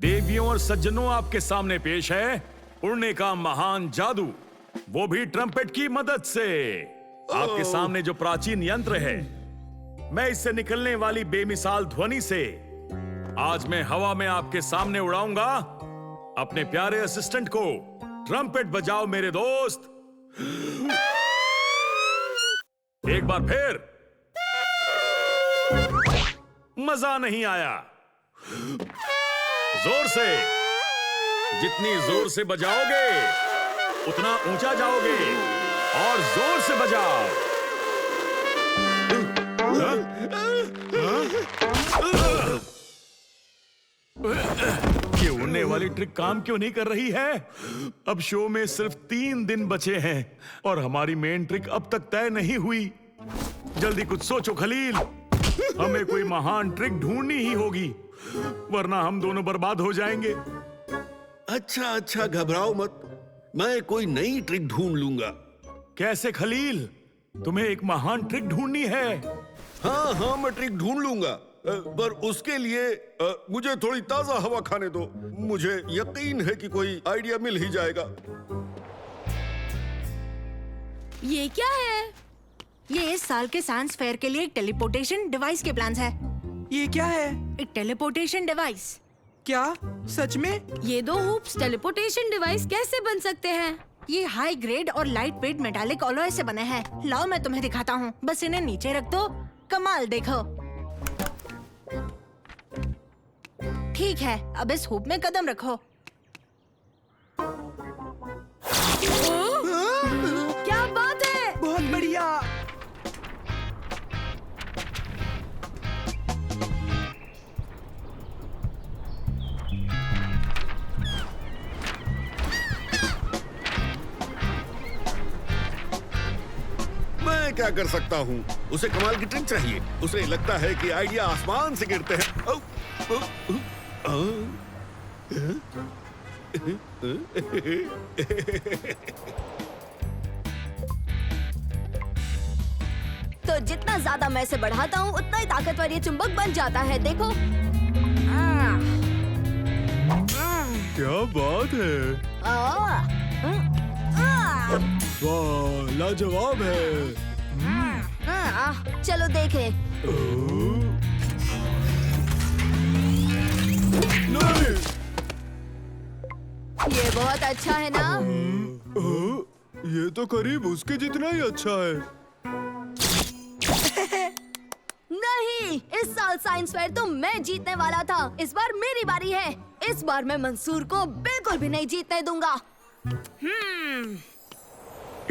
देवियों और सज्जनों, आपके सामने पेश है उड़ने का महान जादू, वो भी ट्रम्पेट की मदद से। आपके सामने जो प्राचीन यंत्र है, मैं इससे निकलने वाली बेमिसाल ध्वनि से आज मैं हवा में आपके सामने उड़ाऊंगा अपने प्यारे असिस्टेंट को। ट्रम्पेट बजाओ मेरे दोस्त, एक बार फिर। मजा नहीं आया? जोर से, जितनी जोर से बजाओगे उतना ऊंचा जाओगे, और जोर से बजाओ। ये उड़ने वाली ट्रिक काम क्यों नहीं कर रही है? अब शो में सिर्फ 3 दिन बचे हैं और हमारी मेन ट्रिक अब तक तय नहीं हुई। जल्दी कुछ सोचो खलील, हमें कोई महान ट्रिक ढूंढनी ही होगी, वरना हम दोनों बर्बाद हो जाएंगे। अच्छा, घबराओ मत, मैं कोई नई ट्रिक ढूंढ लूंगा। कैसे खलील? तुम्हें एक महान ट्रिक ढूंढनी है? हाँ, मैं ट्रिक ढूंढ लूंगा, पर उसके लिए मुझे थोड़ी ताजा हवा खाने दो। मुझे यकीन है कि कोई आइडिया मिल ही जाएगा। ये क्या है? ये इस साल के साइंस फेयर के लिए एक टेलीपोर्टेशन डिवाइस के प्लान्स है। ये क्या है? एक टेलीपोर्टेशन डिवाइस। क्या सच में? ये 2 हुप्स टेलीपोर्टेशन डिवाइस कैसे बन सकते हैं? ये हाई ग्रेड और लाइट वेट मेटालिक अलॉय से बने हैं। लाओ मैं तुम्हें दिखाता हूँ, बस इन्हें नीचे रख दो। कमाल देखो। ठीक है, अब इस हुप में कदम रखो। क्या बात है! बहुत बढ़िया। मैं क्या कर सकता हूँ? उसे कमाल की ट्रिक चाहिए। उसे लगता है कि आइडिया आसमान से गिरते हैं। तो जितना ज्यादा मैं इसे बढ़ाता हूँ उतना ही ताकतवर ये चुंबक बन जाता है। देखो। क्या बात है! वाह, लाजवाब है। चलो देखें। नहीं। ये बहुत अच्छा है ना? ये तो करीब उसके जितना ही अच्छा है। नहीं, इस साल साइंस फेयर तो मैं जीतने वाला था। इस बार मेरी बारी है। इस बार मैं मंसूर को बिल्कुल भी नहीं जीतने दूंगा।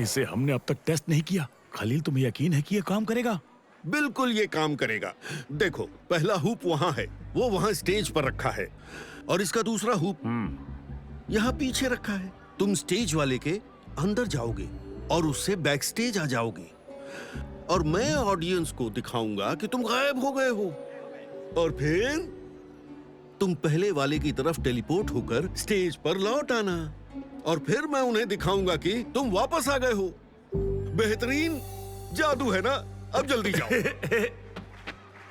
इसे हमने अब तक टेस्ट नहीं किया। खलील, तुम्हें यकीन है कि ये काम करेगा? बिल्कुल ये काम करेगा। देखो, पहला हुप वहाँ है, वो वहाँ स्टेज पर रखा है, और इसका दूसरा हुप यहाँ पीछे रखा है। तुम स्टेज वाले के अंदर जाओगे और उससे बैक स्टेज आ जाओगे, और मैं ऑडियंस को दिखाऊंगा कि तुम गायब हो गए हो, और फिर तुम पहले वाले की तरफ टेलीपोर्ट होकर स्टेज पर लौट आना, और फिर मैं उन्हें दिखाऊंगा कि तुम वापस आ गए हो। बेहतरीन जादू है ना? अब जल्दी जाओ।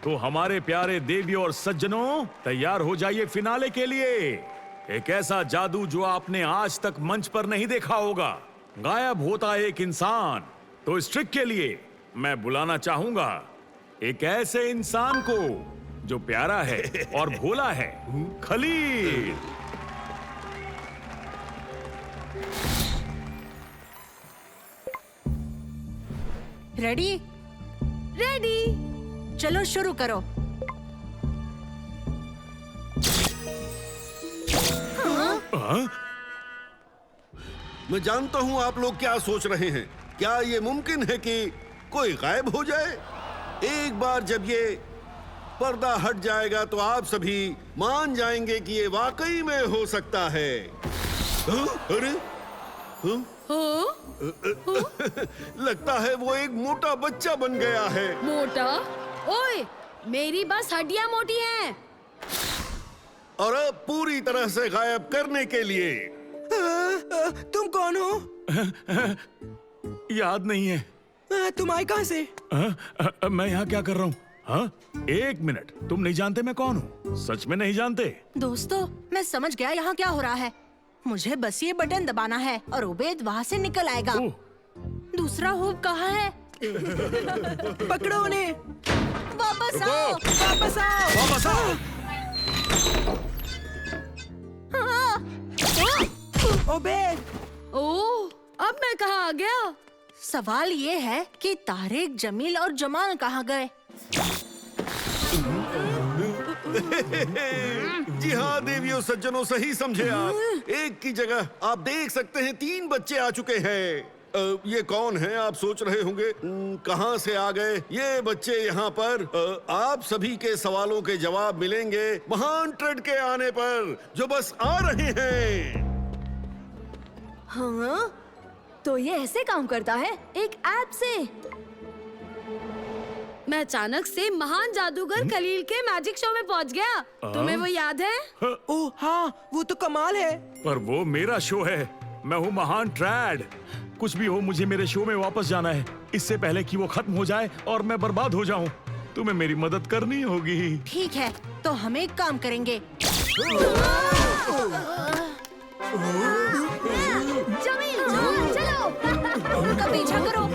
तो हमारे प्यारे देवियों और सज्जनों, तैयार हो जाइए फिनाले के लिए। एक ऐसा जादू जो आपने आज तक मंच पर नहीं देखा होगा। गायब होता एक इंसान। तो इस ट्रिक के लिए मैं बुलाना चाहूंगा एक ऐसे इंसान को जो प्यारा है और भोला है, खलील। रेडी? रेडी। चलो शुरू करो। मैं जानता हूँ आप लोग क्या सोच रहे हैं। क्या ये मुमकिन है कि कोई गायब हो जाए? एक बार जब ये पर्दा हट जाएगा तो आप सभी मान जाएंगे कि ये वाकई में हो सकता है। अरे लगता है वो एक मोटा बच्चा बन गया है। मोटा? ओए, मेरी बस हड्डियां मोटी हैं। और अब पूरी तरह से गायब करने के लिए तुम कौन हो? याद नहीं है। तुम आए कहाँ से? मैं यहाँ क्या कर रहा हूँ? हाँ? एक मिनट, तुम नहीं जानते मैं कौन हूँ? सच में नहीं जानते? दोस्तों, मैं समझ गया यहाँ क्या हो रहा है। मुझे बस ये बटन दबाना है और उबैद वहाँ से निकल आएगा। ओह, दूसरा हुप कहाँ है? पकड़ो उन्हें। वापस आओ। वापस आओ। वापस आओ। उबैद। ओह, अब मैं कहाँ आ गया? सवाल ये है कि तारिक, जमील और जमाल कहाँ गए? जी हाँ देवियों सज्जनों, सही समझे आप। एक की जगह आप देख सकते हैं 3 बच्चे आ चुके हैं। ये कौन है आप सोच रहे होंगे। कहाँ से आ गए ये बच्चे यहाँ पर? आप सभी के सवालों के जवाब मिलेंगे महान ट्रेड के आने पर, जो बस आ रहे हैं। हाँ, तो ये ऐसे काम करता है, एक ऐप से। मैं अचानक से महान जादूगर खलील के मैजिक शो में पहुंच गया। तुम्हें वो याद है? ओह हाँ, वो तो कमाल है। पर वो मेरा शो है। मैं हूँ महान ट्रैड। कुछ भी हो, मुझे मेरे शो में वापस जाना है, इससे पहले कि वो खत्म हो जाए और मैं बर्बाद हो जाऊं। तुम्हें मेरी मदद करनी होगी। ठीक है, तो हम एक काम करेंगे। जमील, चलो। उनका पीछा करो।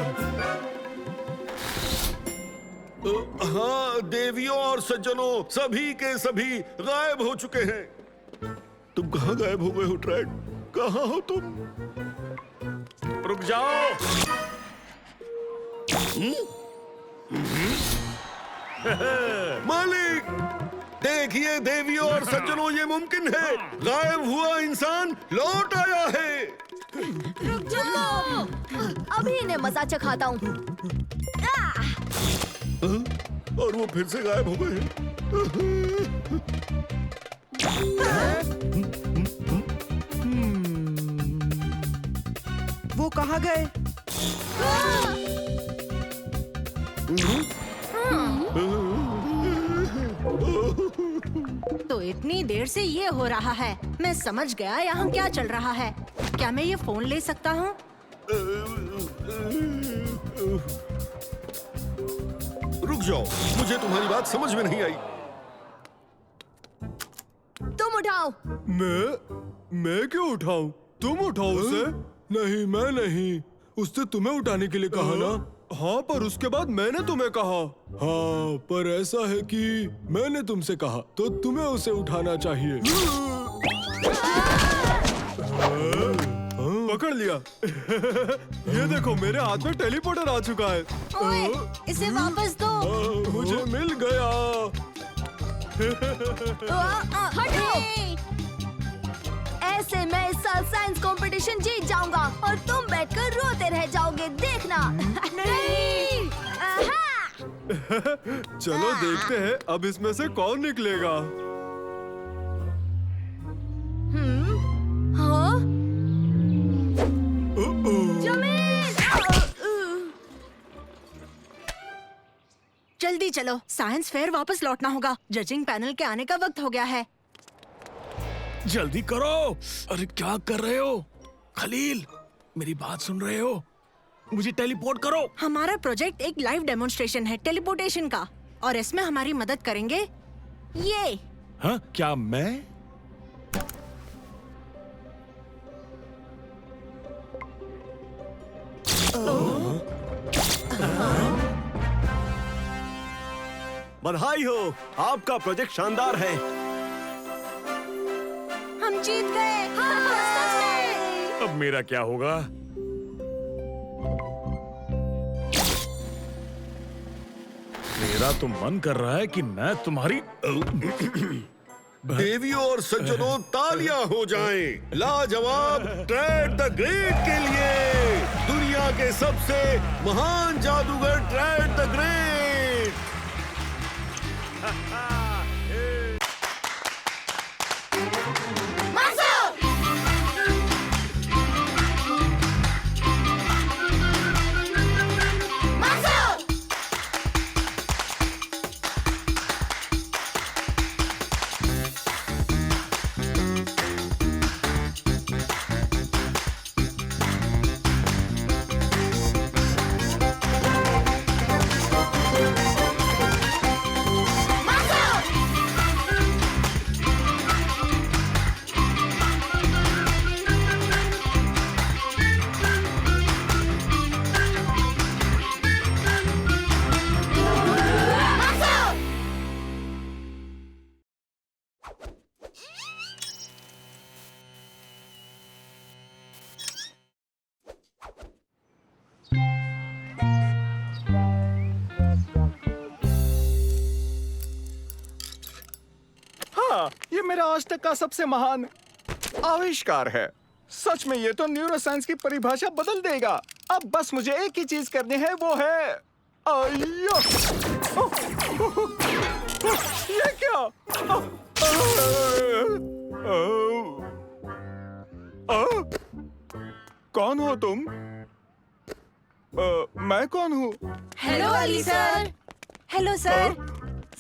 हाँ देवियों और सज्जनों, सभी के सभी गायब हो चुके हैं। तुम कहाँ गायब हो गए हो ट्रेड? कहाँ हो तुम? रुक जाओ। मालिक, देखिए देवियों और सज्जनों, ये मुमकिन है। गायब हुआ इंसान लौट आया है। रुक जाओ, अभी इन्हें मजा चखाता हूँ। और वो फिर से गायब हो गए हैं। वो कहाँ गए? तो इतनी देर से ये हो रहा है। मैं समझ गया यहाँ क्या चल रहा है। क्या मैं ये फोन ले सकता हूँ? रुक जाओ, मुझे तुम्हारी बात समझ में नहीं आई। तुम उठाओ। मैं क्यों उठाऊं? तुम उठाओ उसे। नहीं, मैं नहीं। उसने तुम्हें उठाने के लिए कहा ना? हाँ, पर उसके बाद मैंने तुम्हें कहा। हाँ, पर ऐसा है कि मैंने तुमसे कहा तो तुम्हें उसे उठाना चाहिए। पकड़ लिया। ये देखो, मेरे हाथ में टेलीपोर्टर आ चुका है। ओए, इसे वापस दो। मुझे मिल गया। हटो। ऐसे मैं इस साल साइंस कंपटीशन जीत जाऊंगा और तुम बैठकर रोते रह जाओगे, देखना। नहीं। चलो देखते हैं अब इसमें से कौन निकलेगा। हाँ? जमील! जल्दी चलो, साइंस फेयर वापस लौटना होगा। जजिंग पैनल के आने का वक्त हो गया है। जल्दी करो। अरे क्या कर रहे हो? खलील, मेरी बात सुन रहे हो? मुझे टेलीपोर्ट करो। हमारा प्रोजेक्ट एक लाइव डेमोन्स्ट्रेशन है टेलीपोर्टेशन का, और इसमें हमारी मदद करेंगे ये। हाँ, क्या मैं? बधाई हो, आपका प्रोजेक्ट शानदार है। हम जीत गए। सच में। अब मेरा क्या होगा? मेरा तो मन कर रहा है कि मैं तुम्हारी देवियों और सज्जनों तालियां हो जाएं लाजवाब ट्रेड द ग्रेट के लिए, दुनिया के सबसे महान जादूगर ट्रेड द ग्रेट। ये मेरा आज तक का सबसे महान आविष्कार है। सच में ये तो न्यूरोसाइंस की परिभाषा बदल देगा। अब बस मुझे एक ही चीज करनी है, वो है आया। ये क्या? कौन हो तुम? मैं कौन हूँ? Hello Ali sir. Hello sir.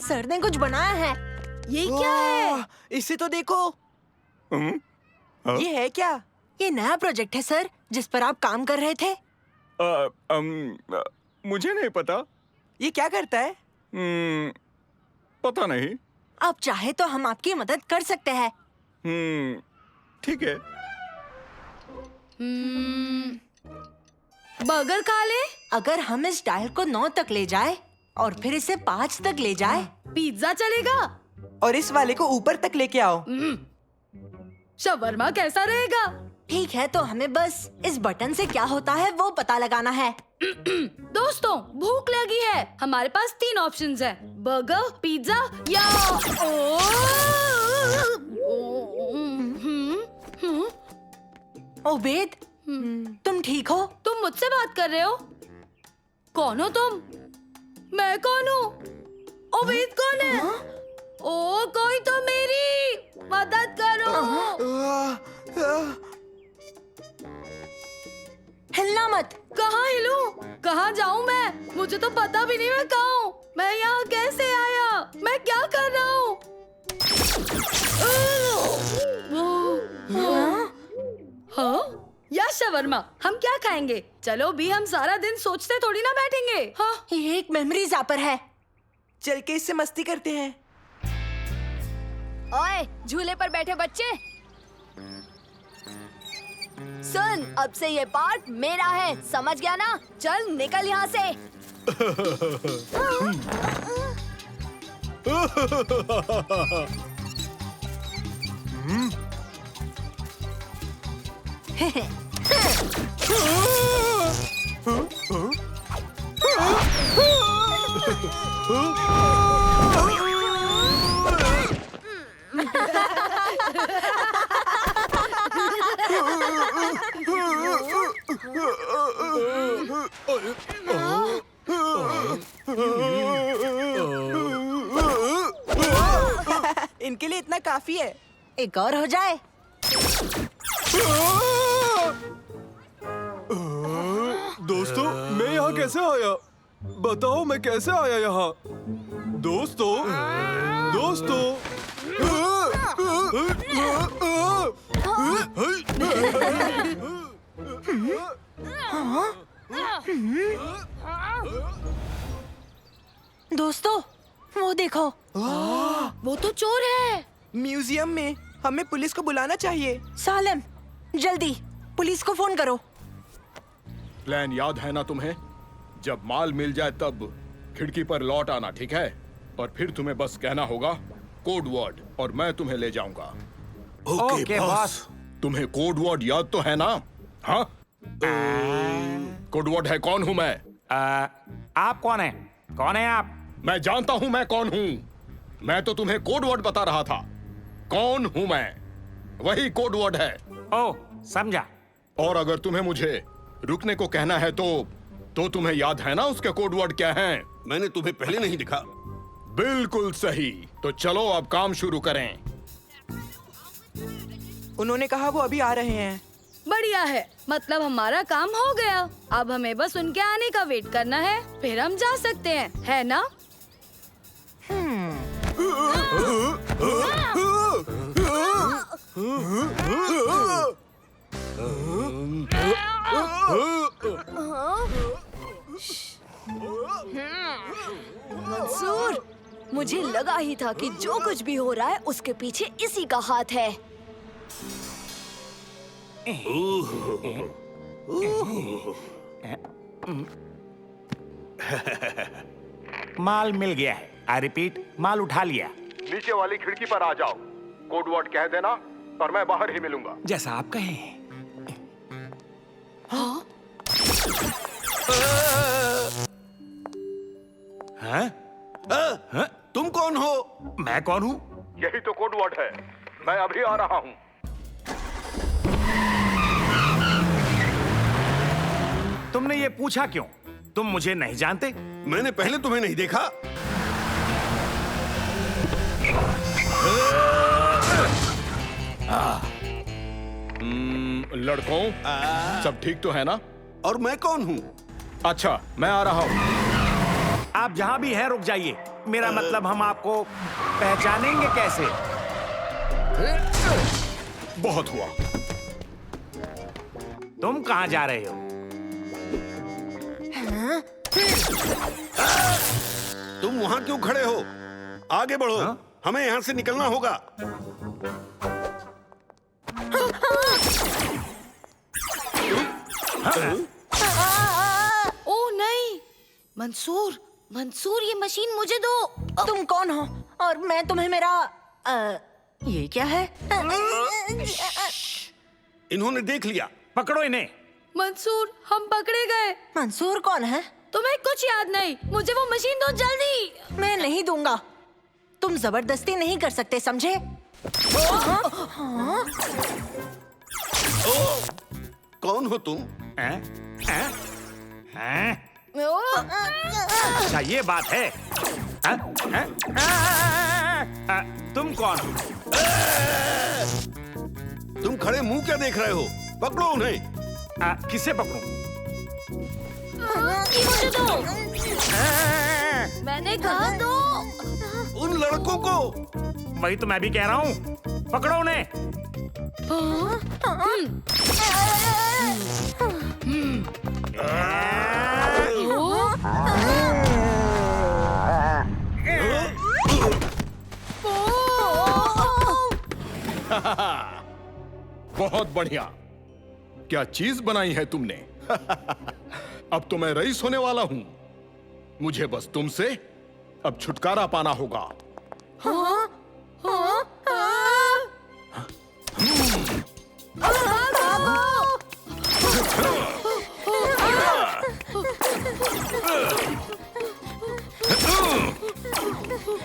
Sir ने कुछ बनाया है। ये क्या है? वाह, इसे तो देखो। हाँ? ये है क्या? ये नया प्रोजेक्ट है सर, जिस पर आप काम कर रहे थे। मुझे नहीं पता। ये क्या करता है? पता नहीं। आप चाहे तो हम आपकी मदद कर सकते हैं। ठीक है। बर्गर खा ले। अगर हम इस डायल को 9 तक ले जाए और फिर इसे 5 तक ले जाए। पिज्जा चलेगा? और इस वाले को ऊपर तक लेके आओ। शवरमा कैसा रहेगा? ठीक है, तो हमें बस इस बटन से क्या होता है वो पता लगाना है। दोस्तों, भूख लगी है। हमारे पास 3 ऑप्शंस है, बर्गर, पिज्जा या ओबेद, तुम ठीक हो? तुम मुझसे बात कर रहे हो? कौन हो तुम? मैं कौन हूँ? ओबेद कौन है? ओ कोई तो मेरी मदद करो। हिलना मत। कहाँ हिलूं? कहाँ जाऊँ मैं? मुझे तो पता भी नहीं मैं कहाँ हूँ। मैं यहाँ कैसे आया? मैं क्या कर रहा हूँ? हाँ? या शवरमा, हम क्या खाएंगे? चलो भी, हम सारा दिन सोचते थोड़ी ना बैठेंगे। हाँ? ये एक मेमोरी ज़ैपर है। चल के इससे मस्ती करते हैं। ओए, झूले पर बैठे बच्चे, सुन, अब से ये पार्ट मेरा है, समझ गया ना? चल निकल यहाँ से। इनके लिए इतना काफी है। एक और हो जाए। दोस्तों, मैं यहाँ कैसे आया? बताओ, मैं कैसे आया यहाँ? दोस्तों, दोस्तों। दोस्तों, वो देखो। वो तो चोर है। म्यूजियम में हमें पुलिस को बुलाना चाहिए। सालिम, जल्दी पुलिस को फोन करो। प्लान याद है ना तुम्हें? जब माल मिल जाए तब खिड़की पर लौट आना, ठीक है? और फिर तुम्हें बस कहना होगा कोड वर्ड और मैं तुम्हें ले जाऊंगा। Okay boss. तुम्हें कोड वर्ड याद तो है ना? हाँ? कोड वर्ड है कौन हूं मैं? आप कौन है? कौन है आप? मैं जानता हूं मैं कौन हूं। मैं तो तुम्हें कोड वर्ड बता रहा था। कौन हूं मैं, वही कोड वर्ड है। ओह, समझा। और अगर तुम्हें मुझे रुकने को कहना है तो तुम्हें याद है ना उसके कोड वर्ड क्या हैं? मैंने तुम्हें पहले नहीं दिखा। बिल्कुल सही। तो चलो अब काम शुरू करें। उन्होंने कहा वो अभी आ रहे हैं। बढ़िया है, मतलब हमारा काम हो गया। अब हमें बस उनके आने का वेट करना है, फिर हम जा सकते हैं, है ना? मंसूर, मुझे लगा ही था कि जो कुछ भी हो रहा है उसके पीछे इसी का हाथ है। माल मिल गया है। आई रिपीट, माल उठा लिया। नीचे वाली खिड़की पर आ जाओ, कोड वर्ड कह देना और मैं बाहर ही मिलूंगा। जैसा आप कहें। हाँ? तुम कौन हो? मैं कौन हूँ? यही तो कोड वर्ड है। मैं अभी आ रहा हूँ। तुमने ये पूछा क्यों? तुम मुझे नहीं जानते? मैंने पहले तुम्हें नहीं देखा। लड़कों, सब ठीक तो है ना? और मैं कौन हूँ? अच्छा, मैं आ रहा हूँ। आप जहाँ भी हैं रुक जाइए। मेरा मतलब हम आपको पहचानेंगे कैसे? बहुत हुआ। तुम कहाँ जा रहे हो? तुम वहाँ क्यों खड़े हो? आगे बढ़ो। हमें यहाँ से निकलना होगा। ओह नहीं, मंसूर, मंसूर ये मशीन मुझे दो। तुम कौन हो? और मैं तुम्हें मेरा ये क्या है? इन्होंने देख लिया। पकड़ो इन्हें। मंसूर, हम पकड़े गए। मंसूर कौन है? तुम्हें कुछ याद नहीं? मुझे वो मशीन दो जल्दी। मैं नहीं दूंगा। तुम जबरदस्ती नहीं कर सकते, समझे? कौन हो तुम? अच्छा ये बात है। तुम कौन हो? तुम खड़े मुंह क्या देख रहे हो? पकड़ो उन्हें। किसे पकड़ूं? मुझे दो। मैंने कहा दो। उन लड़कों को। वही तो मैं भी कह रहा हूँ। पकड़ो उन्हें। बहुत बढ़िया। क्या चीज बनाई है तुमने? अब तो मैं रईस होने वाला हूं। मुझे बस तुमसे अब छुटकारा पाना होगा।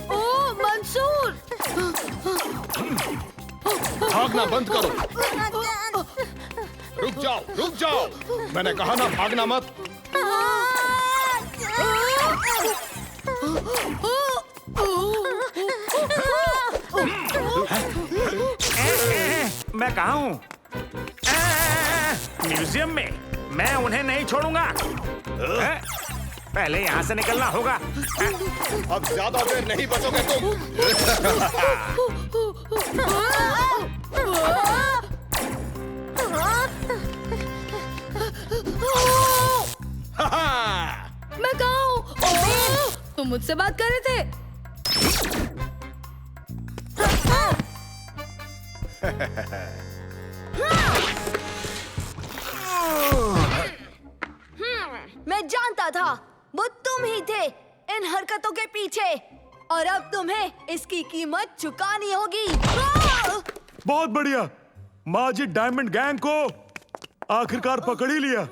ओह मंसूर, भागना बंद करो। रुक जाओ, रुक जाओ। मैंने कहा ना भागना मत। मैं कहाँ हूँ? म्यूजियम में। मैं उन्हें नहीं छोड़ूंगा। पहले यहाँ से निकलना होगा। अब ज्यादा देर नहीं बचोगे तुम। मैं कहाँ हूँ? तुम मुझसे बात कर रहे थे। मैं जानता था वो तुम ही थे इन हरकतों के पीछे, और अब तुम्हें इसकी कीमत चुकानी होगी। बहुत बढ़िया। माजिद डायमंड गैंग को आखिरकार पकड़ ही लिया।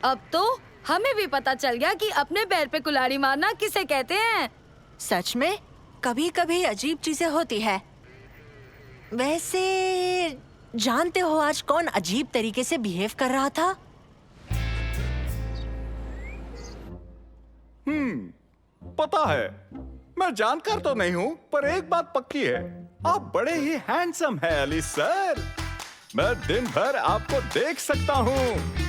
अब तो हमें भी पता चल गया कि अपने पैर पे कुल्हाड़ी मारना किसे कहते हैं। सच में कभी कभी अजीब चीजें होती है। वैसे जानते हो आज कौन अजीब तरीके से बिहेव कर रहा था? पता है, मैं जानकार तो नहीं हूँ, पर एक बात पक्की है, आप बड़े ही हैंडसम हैं अली सर। मैं दिन भर आपको देख सकता हूँ।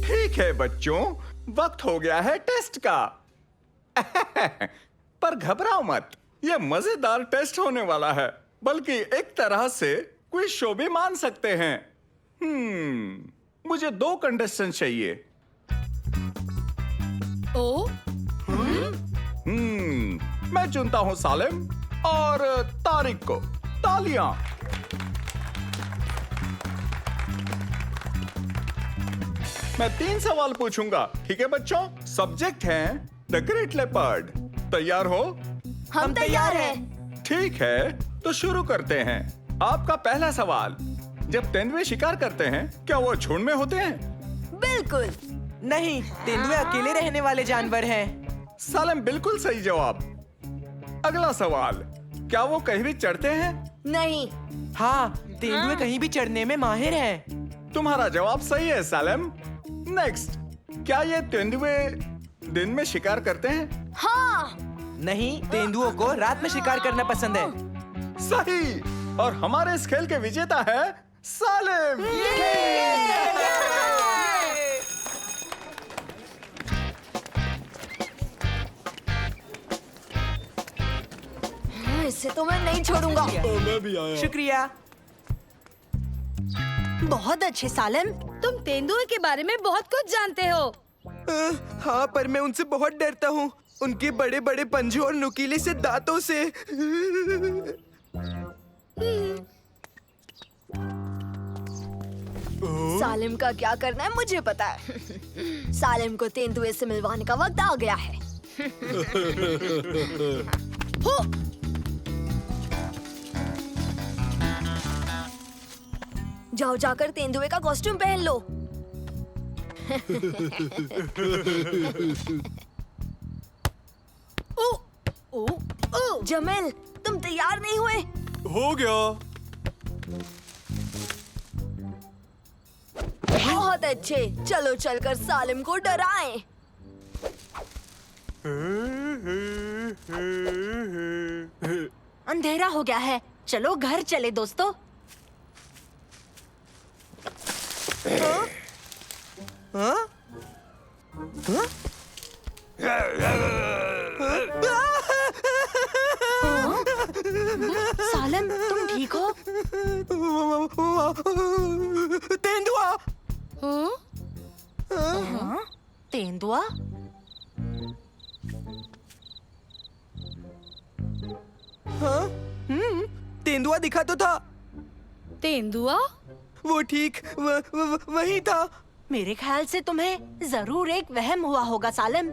ठीक है बच्चों, वक्त हो गया है टेस्ट का। पर घबराओ मत, ये मजेदार टेस्ट होने वाला है, बल्कि एक तरह से क्विज शो भी मान सकते हैं। मुझे 2 कंटेस्टेंट चाहिए। ओ? मैं चुनता हूं सालिम और तारिक को। तालियां। मैं 3 सवाल पूछूंगा, ठीक है बच्चों? सब्जेक्ट है द ग्रेट लेपर्ड। तैयार हो? हम तैयार हैं। ठीक है, तो शुरू करते हैं। आपका पहला सवाल, जब तेंदुए शिकार करते हैं क्या वो झुंड में होते हैं? बिल्कुल नहीं, तेंदुए अकेले रहने वाले जानवर हैं। सालिम बिल्कुल सही जवाब। अगला सवाल, क्या वो कहीं भी चढ़ते हैं? नहीं। हाँ, तेंदुए कहीं भी चढ़ने में माहिर हैं। तुम्हारा जवाब सही है सालिम। नेक्स्ट, क्या ये तेंदुए दिन में शिकार करते हैं? हाँ। नहीं, तेंदुओं को रात में शिकार करना पसंद है। सही। और हमारे इस खेल के विजेता है सालिम। इससे तो मैं नहीं छोड़ूंगा। मैं भी आया। शुक्रिया। बहुत अच्छे सालिम। तुम तेंदुए के बारे में बहुत कुछ जानते हो। हाँ, पर मैं उनसे बहुत डरता हूँ। उनके बड़े बड़े पंजों और नुकीले से दांतों से। सालिम का क्या करना है मुझे पता है। सालिम को तेंदुए से मिलवाने का वक्त आ गया है। जाओ जाकर तेंदुए का कॉस्ट्यूम पहन लो। जमील, तुम तैयार नहीं हुए? हो गया। बहुत अच्छे, चलो चलकर सालिम को डराएं। अंधेरा हो गया है, चलो घर चले दोस्तों। हाँ? हाँ? सालिम, तुम ठीक हो? तेंदुआ। हाँ? तेंदुआ? हाँ? तेंदुआ दिखा तो था। तेंदुआ? वो ठीक वही था। मेरे ख्याल से तुम्हें जरूर एक वहम हुआ होगा सालिम।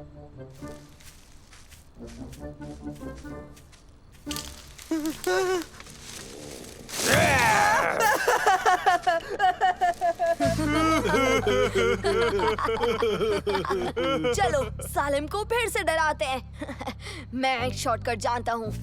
चलो सालिम को फिर से डराते हैं। मैं एक शॉर्टकट जानता हूँ।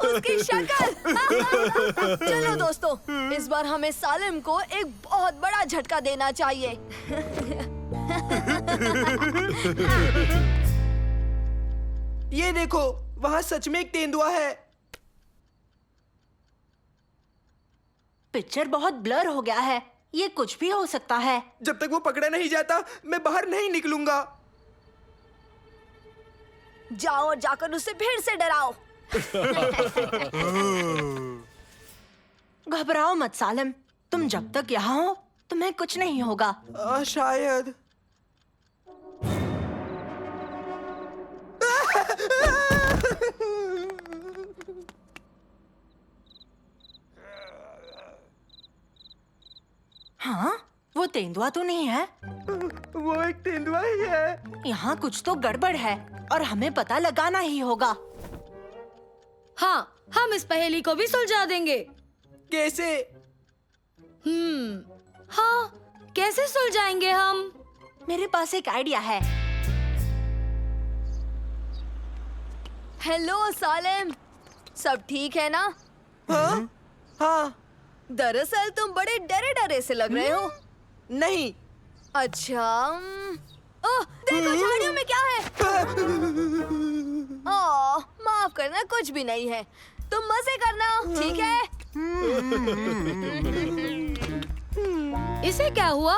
उसकी शक्ल। चलो दोस्तों, इस बार हमें सालिम को एक बहुत बड़ा झटका देना चाहिए। ये देखो, वहाँ सच में एक तेंदुआ है। पिक्चर बहुत ब्लर हो गया है, ये कुछ भी हो सकता है। जब तक वो पकड़ा नहीं जाता, मैं बाहर नहीं निकलूंगा। जाओ और जाकर उसे फिर से डराओ। घबराओ मत सालिम, तुम जब तक यहाँ हो तुम्हें कुछ नहीं होगा। शायद। हाँ, वो तेंदुआ तो नहीं है। वो एक तेंदुआ ही है। यहाँ कुछ तो गड़बड़ है और हमें पता लगाना ही होगा। हाँ, हम इस पहेली को भी सुलझा देंगे। कैसे? हाँ, कैसे सुलझाएंगे हम? मेरे पास एक आइडिया है। हेलो सालिम, सब ठीक है ना? हाँ? हाँ। दरअसल तुम बड़े डरे डरे से लग रहे हो। नहीं। अच्छा। ओह, देखो झाड़ियों में क्या है? ओह, माफ करना, कुछ भी नहीं है। तुम मजे करना, ठीक है? इसे क्या हुआ?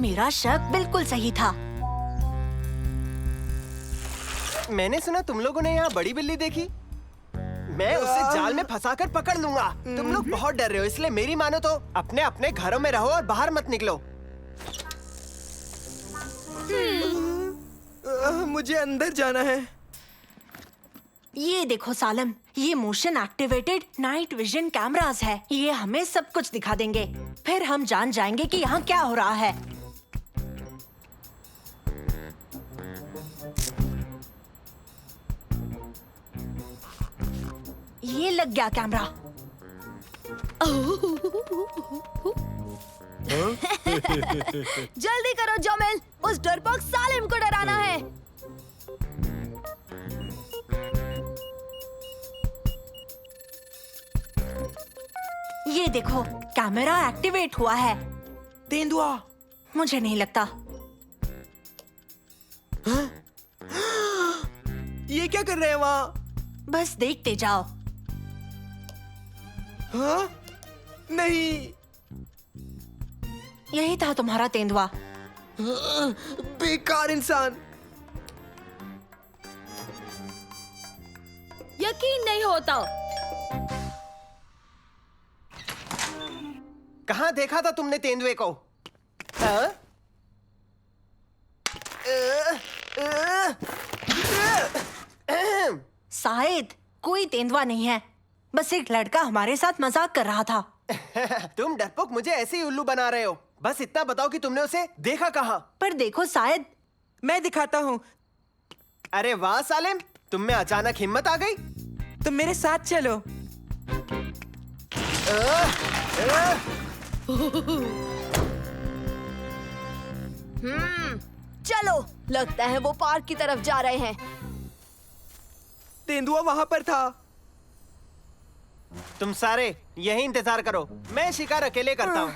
मेरा शक बिल्कुल सही था। मैंने सुना तुम लोगों ने यहाँ बड़ी बिल्ली देखी। मैं उसे जाल में फंसाकर पकड़ लूंगा। तुम लोग बहुत डर रहे हो, इसलिए मेरी मानो तो अपने अपने घरों में रहो और बाहर मत निकलो। मुझे अंदर जाना है। ये देखो सालिम, ये motion activated night vision cameras है। ये हमें सब कुछ दिखा देंगे, फिर हम जान जाएंगे कि यहाँ क्या हो रहा है। ये लग गया कैमरा। जल्दी करो जमेल, उस डरपोक सालिम को डराना है। ये देखो, कैमरा एक्टिवेट हुआ है। तेंदुआ? मुझे नहीं लगता। ये क्या कर रहे हैं वहाँ? बस देखते जाओ। हाँ? नहीं। यही था तुम्हारा तेंदुआ। बेकार इंसान। यकीन नहीं होता। कहाँ देखा था तुमने तेंदुए को? हाँ? शायद कोई तेंदुआ नहीं है, बस एक लड़का हमारे साथ मजाक कर रहा था। तुम डरपोक मुझे ऐसे ही उल्लू बना रहे हो। बस इतना बताओ कि तुमने उसे देखा कहाँ? पर देखो, शायद मैं दिखाता हूँ। अरे वाह सालिम, तुम में अचानक हिम्मत आ गई। तुम मेरे साथ चलो। चलो, लगता है वो पार्क की तरफ जा रहे हैं। तेंदुआ वहाँ पर था। तुम सारे यही इंतजार करो, मैं शिकार अकेले करता हूँ।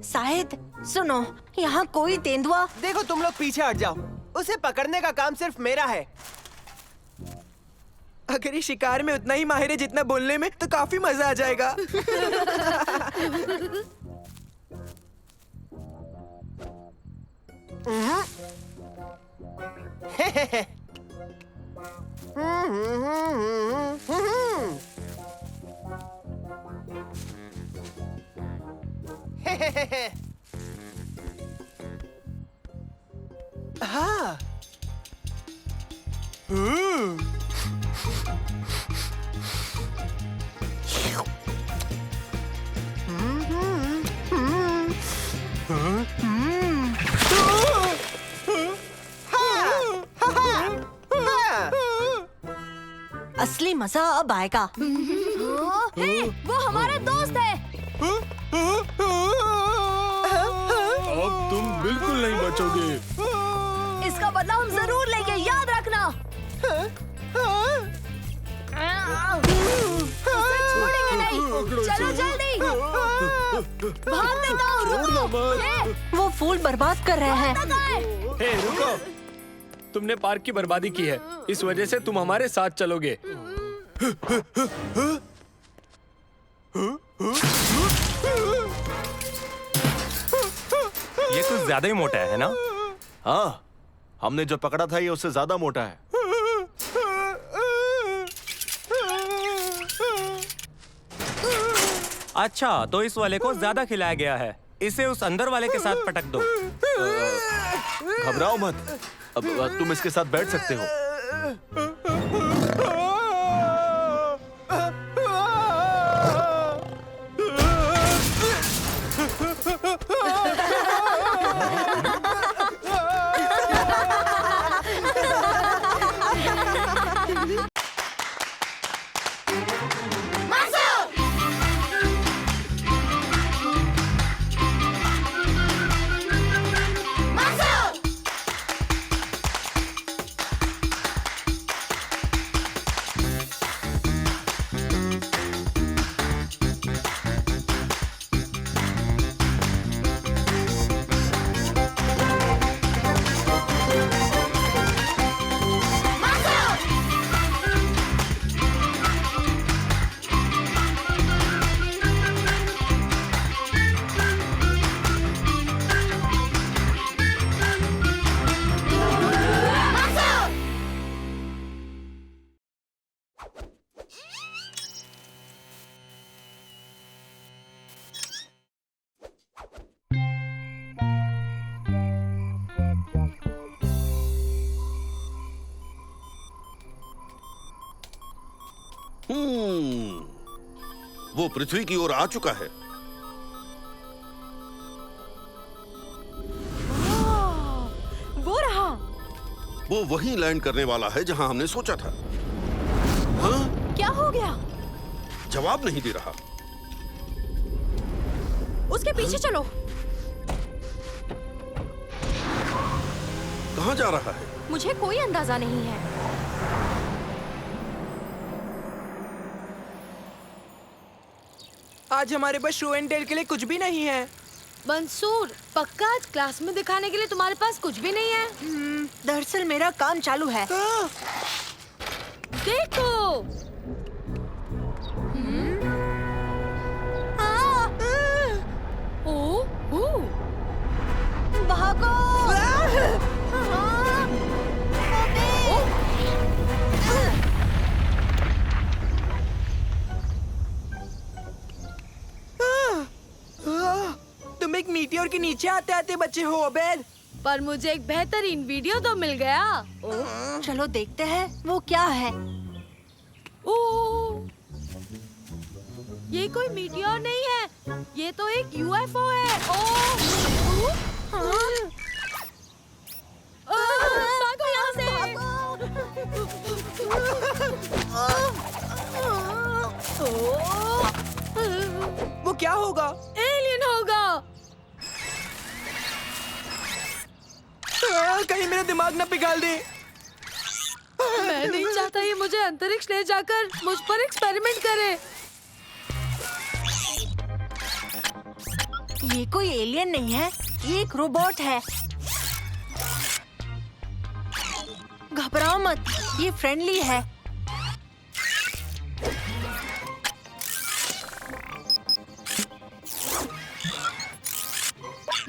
शायद सुनो, यहाँ कोई तेंदुआ। देखो तुम लोग पीछे हट जाओ, उसे पकड़ने का काम सिर्फ मेरा है। अगर ये शिकार में उतना ही माहिर है जितना बोलने में, तो काफी मजा आ जाएगा। हाँ। मजा अब आएगा। हे, वो हमारा दोस्त है। अब तुम बिल्कुल नहीं बचोगे। इसका बदला हम जरूर लेंगे, याद रखना। उसे छोड़ेंगे नहीं। चलो जल्दी। भाग देता हूँ, रुको। हे, वो फूल बर्बाद कर रहे हैं। हे रुको, तुमने पार्क की बर्बादी की है, इस वजह से तुम हमारे साथ चलोगे। ये कुछ ज्यादा ही मोटा है ना? हाँ, हमने जो पकड़ा था ये उससे ज्यादा मोटा है। अच्छा, तो इस वाले को ज्यादा खिलाया गया है, इसे उस अंदर वाले के साथ पटक दो। घबराओ मत, अब तुम इसके साथ बैठ सकते हो। वो पृथ्वी की ओर आ चुका है। वो रहा। वो वहीं लैंड करने वाला है जहां हमने सोचा था। हाँ? क्या हो गया? जवाब नहीं दे रहा। उसके पीछे चलो। कहां जा रहा है? मुझे कोई अंदाजा नहीं है। आज हमारे पास शो एंड टेल के लिए कुछ भी नहीं है। मंसूर, पक्का आज क्लास में दिखाने के लिए तुम्हारे पास कुछ भी नहीं है? दरअसल मेरा काम चालू है। देखो। भागो। तुम एक मीटियोर के नीचे आते आते बच्चे हो अबेल। पर मुझे एक बेहतरीन वीडियो तो मिल गया। चलो देखते हैं वो क्या है। ये कोई मीटियोर नहीं है, ये तो एक यूएफओ है। भागो यहाँ से। वो क्या होगा? एलियन होगा। कहीं मेरा दिमाग न पिघाल दे। मैं नहीं चाहता ये मुझे अंतरिक्ष ले जाकर मुझ पर एक्सपेरिमेंट करे। ये कोई एलियन नहीं है, ये एक रोबोट है। घबराओ मत, ये फ्रेंडली है।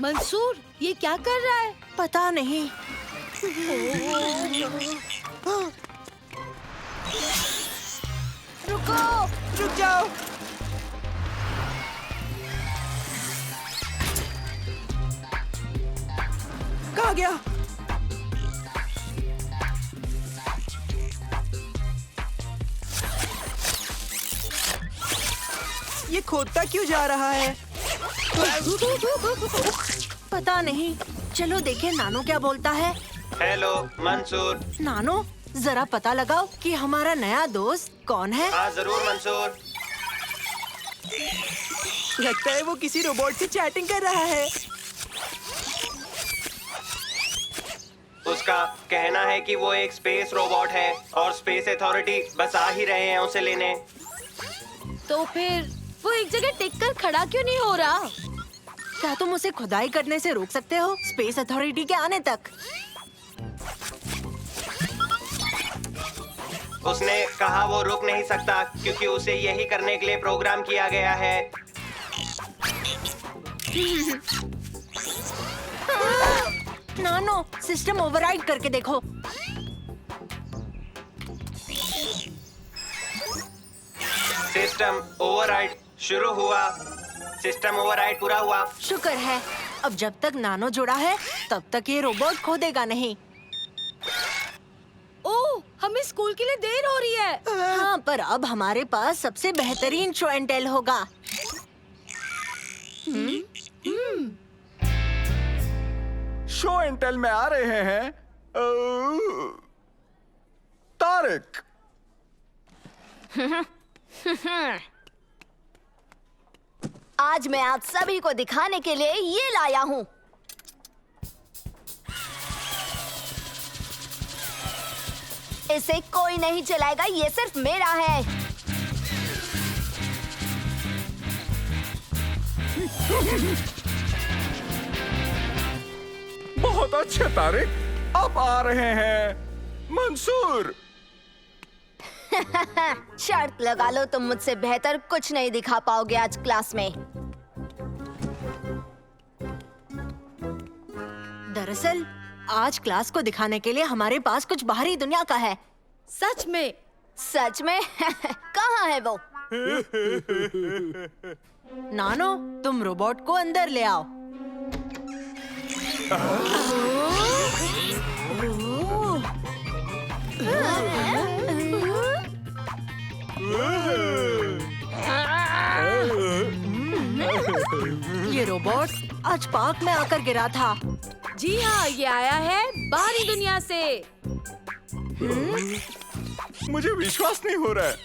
मंसूर, ये क्या कर रहा है? पता नहीं। रुको, रुक जाओ। कहाँ गया? ये खोदता क्यों जा रहा है? पता नहीं। चलो देखें नानो क्या बोलता है। हेलो मंसूर। नानो, जरा पता लगाओ कि हमारा नया दोस्त कौन है। हाँ जरूर मंसूर। लगता है वो किसी रोबोट से चैटिंग कर रहा है। उसका कहना है कि वो एक स्पेस रोबोट है और स्पेस अथॉरिटी बस आ ही रहे हैं उसे लेने। तो फिर वो एक जगह टिक कर खड़ा क्यों नहीं हो रहा? क्या तुम उसे खुदाई करने से रोक सकते हो स्पेस अथॉरिटी के आने तक? उसने कहा वो रुक नहीं सकता क्योंकि उसे यही करने के लिए प्रोग्राम किया गया है। नानो, सिस्टम ओवरराइड करके देखो। सिस्टम ओवरराइड शुरू हुआ। सिस्टम ओवरराइड पूरा हुआ। शुक्र है, अब जब तक नानो जुड़ा है तब तक ये रोबोट खोदेगा नहीं। ओह, हमें स्कूल के लिए देर हो रही है। हाँ, पर अब हमारे पास सबसे बेहतरीन शो एंड टेल होगा। शो एंड टेल में आ रहे हैं तारिक। आज मैं आप सभी को दिखाने के लिए ये लाया हूँ। इसे कोई नहीं चलाएगा, ये सिर्फ मेरा है। बहुत अच्छे तारिक, अब आ रहे हैं मंसूर। शर्त लगा लो, तुम मुझसे बेहतर कुछ नहीं दिखा पाओगे आज क्लास में। दरअसल आज क्लास को दिखाने के लिए हमारे पास कुछ बाहरी दुनिया का है। सच में? सच में? कहाँ है वो? नानो, तुम रोबोट को अंदर ले आओ। ये रोबोट आज पार्क में आकर गिरा था। जी हाँ, ये आया है बाहरी दुनिया से। मुझे विश्वास नहीं हो रहा है।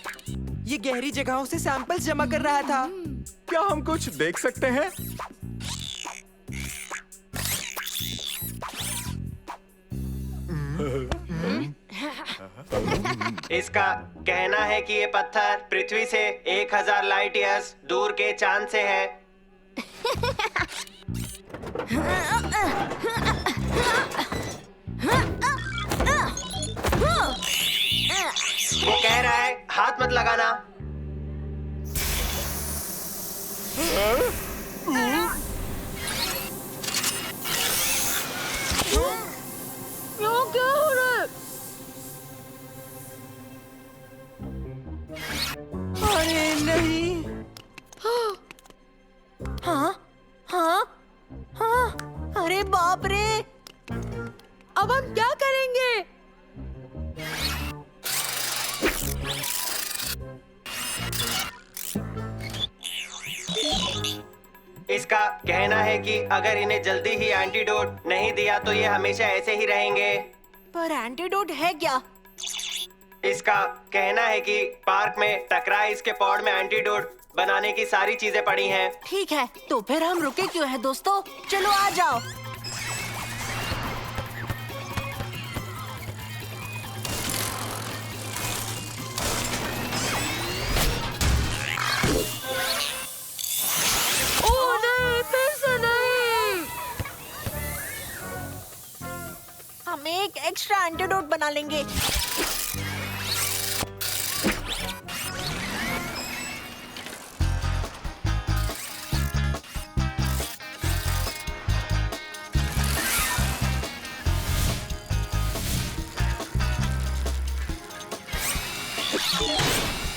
ये गहरी जगहों से सैंपल्स जमा कर रहा था। क्या हम कुछ देख सकते हैं? इसका कहना है कि ये पत्थर पृथ्वी से 1000 लाइट ईयर्स दूर के चांद से है। वो कह रहा है हाथ मत लगाना। क्या हो रहा है? अरे नहीं। हाँ, हाँ, हाँ, अरे बाप रे! अब हम क्या करेंगे? इसका कहना है कि अगर इन्हें जल्दी ही एंटीडोट नहीं दिया तो ये हमेशा ऐसे ही रहेंगे। पर एंटीडोट है क्या? इसका कहना है कि पार्क में टकराए इसके पॉड में एंटीडोट बनाने की सारी चीजें पड़ी हैं। ठीक है, तो फिर हम रुके क्यों हैं दोस्तों? चलो आ जाओ। ओह नहीं, फिर से नहीं। हम एक एक्स्ट्रा एंटीडोट बना लेंगे।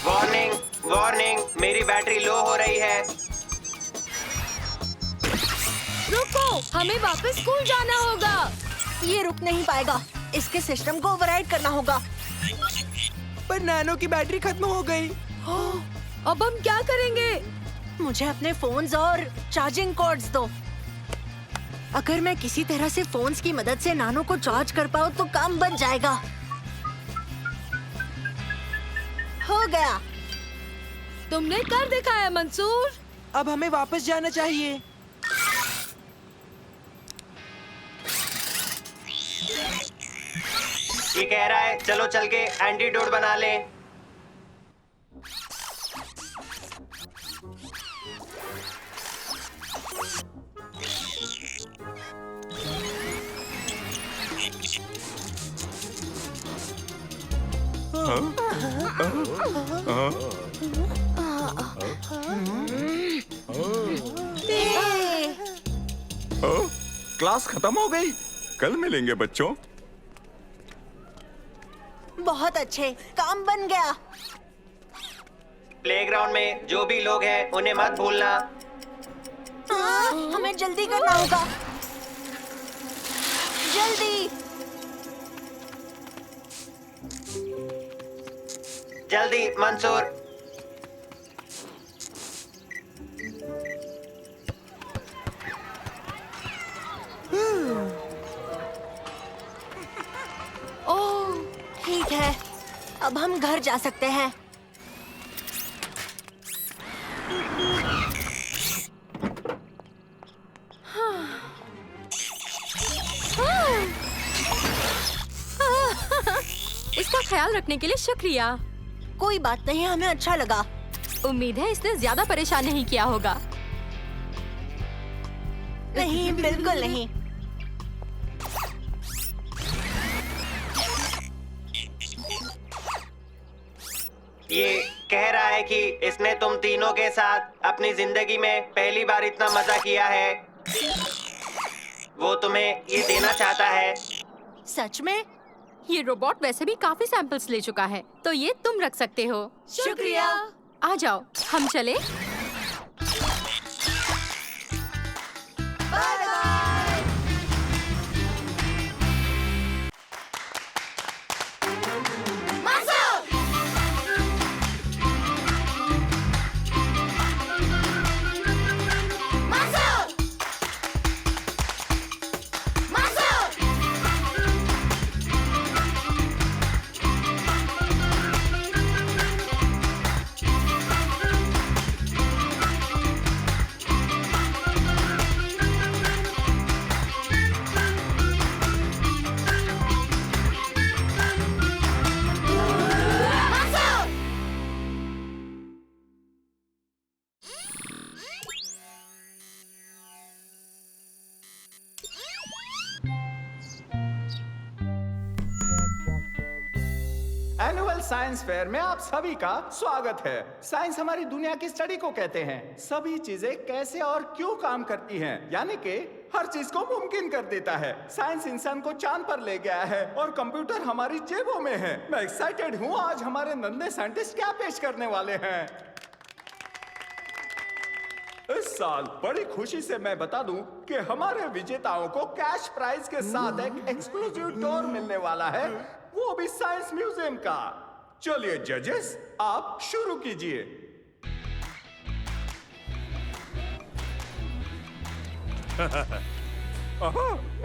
वार्निंग, वार्निंग, मेरी बैटरी लो हो रही है। रुको, हमें वापस स्कूल जाना होगा। ये रुक नहीं पाएगा, इसके सिस्टम को ओवरराइड करना होगा। पर नैनो की बैटरी खत्म हो गई। अब हम क्या करेंगे? मुझे अपने फोन्स और चार्जिंग कॉर्ड्स दो। अगर मैं किसी तरह से फोन्स की मदद से नानो को चार्ज कर पाऊँ तो काम बन जाएगा। हो गया। तुमने कर दिखाया मंसूर। अब हमें वापस जाना चाहिए। ये कह रहा है चलो चल के एंटीडोट बना लें। क्लास खत्म हो गई। कल मिलेंगे बच्चों। बहुत अच्छे, काम बन गया। प्लेग्राउंड में जो भी लोग हैं उन्हें मत भूलना। हमें जल्दी करना होगा। जल्दी जल्दी मंसूर। ओह, ठीक है, अब हम घर जा सकते हैं। इसका ख्याल रखने के लिए शुक्रिया। कोई बात नहीं, हमें अच्छा लगा। उम्मीद है इसने ज्यादा परेशान नहीं किया होगा। नहीं, बिल्कुल नहीं। ये कह रहा है कि इसने तुम तीनों के साथ अपनी जिंदगी में पहली बार इतना मजा किया है। वो तुम्हें ये देना चाहता है। सच में? ये रोबोट वैसे भी काफी सैंपल्स ले चुका है, तो ये तुम रख सकते हो। शुक्रिया। आ जाओ, हम चले। एनुअल साइंस फेयर में आप सभी का स्वागत है। साइंस हमारी दुनिया की स्टडी को कहते हैं। सभी चीजें कैसे और क्यों काम करती हैं, यानी कि हर चीज को मुमकिन कर देता है। साइंस इंसान को चांद पर ले गया है और कंप्यूटर हमारी जेबों में है। मैं एक्साइटेड हूँ, आज हमारे नन्हे साइंटिस्ट क्या पेश करने वाले हैं। इस साल बड़ी खुशी से मैं बता दूं कि हमारे विजेताओं को कैश प्राइज के साथ एक एक्सक्लूसिव टूर मिलने वाला है, वो भी साइंस म्यूजियम का। चलिए जजेस, आप शुरू कीजिए।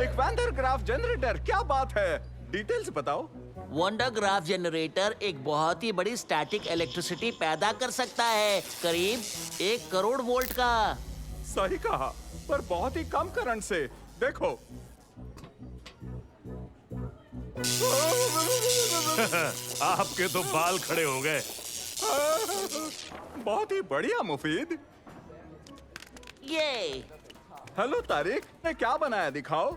एक वैंडर ग्राफ जनरेटर, क्या बात है, डिटेल्स बताओ। वंडर ग्राफ जनरेटर एक बहुत ही बड़ी स्टैटिक इलेक्ट्रिसिटी पैदा कर सकता है, करीब 1 करोड़ वोल्ट का। सही कहा, पर बहुत ही कम करंट से। देखो आपके तो बाल खड़े हो गए। बहुत ही बढ़िया मुफीद। ये हेलो तारिक, ने क्या बनाया दिखाओ।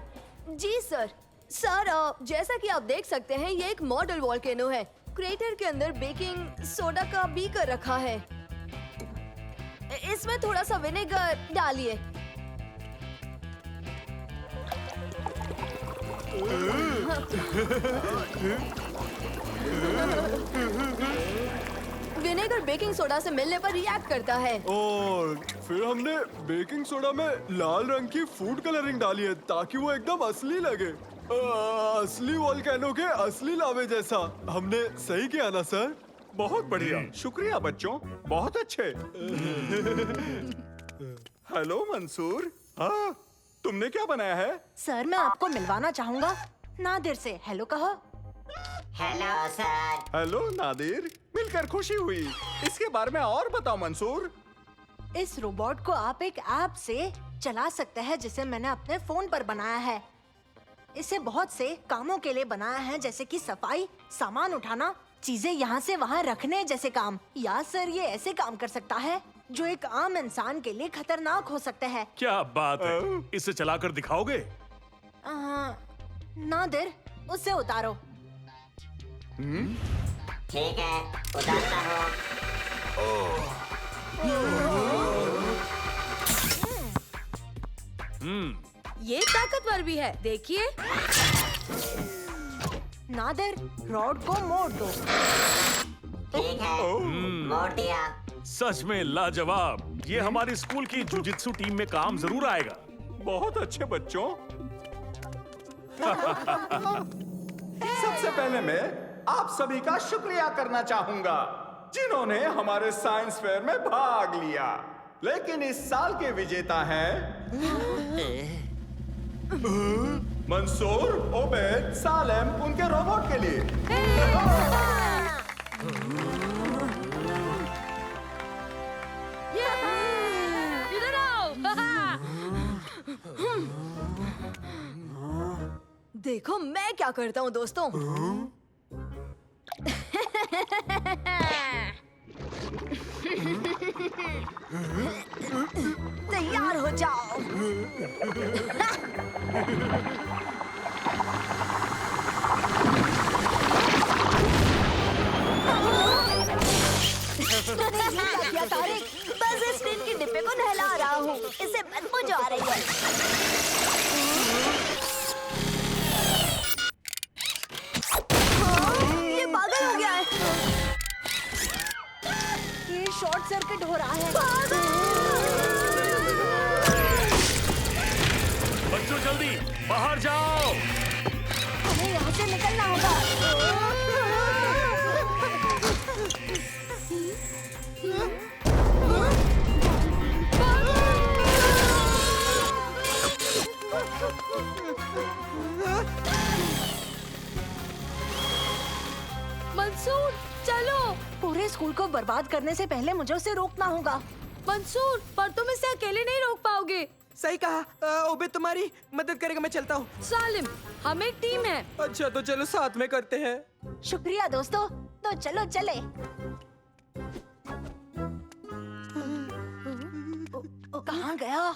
जी सर। जैसा कि आप देख सकते हैं, ये एक मॉडल वोल्केनो है। क्रेटर के अंदर बेकिंग सोडा का बीकर रखा है। इसमें थोड़ा सा विनेगर डालिए। विनेगर बेकिंग सोडा से मिलने पर रिएक्ट करता है। और फिर हमने बेकिंग सोडा में लाल रंग की फूड कलरिंग डाली है ताकि वो एकदम असली लगे। असली वोल्केनो के असली लावे जैसा। हमने सही किया ना सर? बहुत बढ़िया, शुक्रिया बच्चों, बहुत अच्छे। हेलो मंसूर, हाँ, तुमने क्या बनाया है? सर, मैं आपको मिलवाना चाहूंगा। नादिर से हेलो कहो। Hello sir. हेलो नादिर, मिलकर खुशी हुई। इसके बारे में और बताओ मंसूर। इस रोबोट को आप एक ऐप से चला सकते हैं जिसे मैंने अपने फोन पर बनाया है। इसे बहुत से कामों के लिए बनाया है, जैसे कि सफाई, सामान उठाना, चीजें यहाँ से वहाँ रखने जैसे काम। या सर ये ऐसे काम कर सकता है जो एक आम इंसान के लिए खतरनाक हो सकते हैं। क्या बात है, इसे चलाकर दिखाओगे? नादिर, उसे उतारो। ठीक है, उतारता हूँ। ये ताकतवर भी है, देखिए। नादिर, रॉड को मोड़ दो। ठीक है, मोड़ दिया। सच में लाजवाब। ये हमारी स्कूल की जुजित्सु टीम में काम जरूर आएगा। बहुत अच्छे बच्चों। सबसे पहले मैं आप सभी का शुक्रिया करना चाहूंगा जिन्होंने हमारे साइंस फेयर में भाग लिया। लेकिन इस साल के विजेता हैं मंसूर, ओबेद, सालेम उनके रोबोट के लिए। इधर आओ। देखो मैं क्या करता हूँ दोस्तों। तैयार हो जाओ। क्या किया तारिक? बस इस टीन के डिब्बे को नहला रहा हूँ। इससे बदबू जो आ रही है। ये पागल हो गया है। ये शॉर्ट सर्किट हो रहा है। बच्चों जल्दी बाहर जाओ। हमें यहाँ से निकलना होगा। मंसूर, चलो। पूरे स्कूल को बर्बाद करने से पहले मुझे उसे रोकना होगा। मंसूर, पर तुम इसे अकेले नहीं रोक पाओगे। सही कहा। ओबे तुम्हारी मदद करेगा, मैं चलता हूँ। सालिम, हम एक टीम है। अच्छा तो चलो साथ में करते हैं। शुक्रिया दोस्तों, तो चलो चले। कहाँ गया?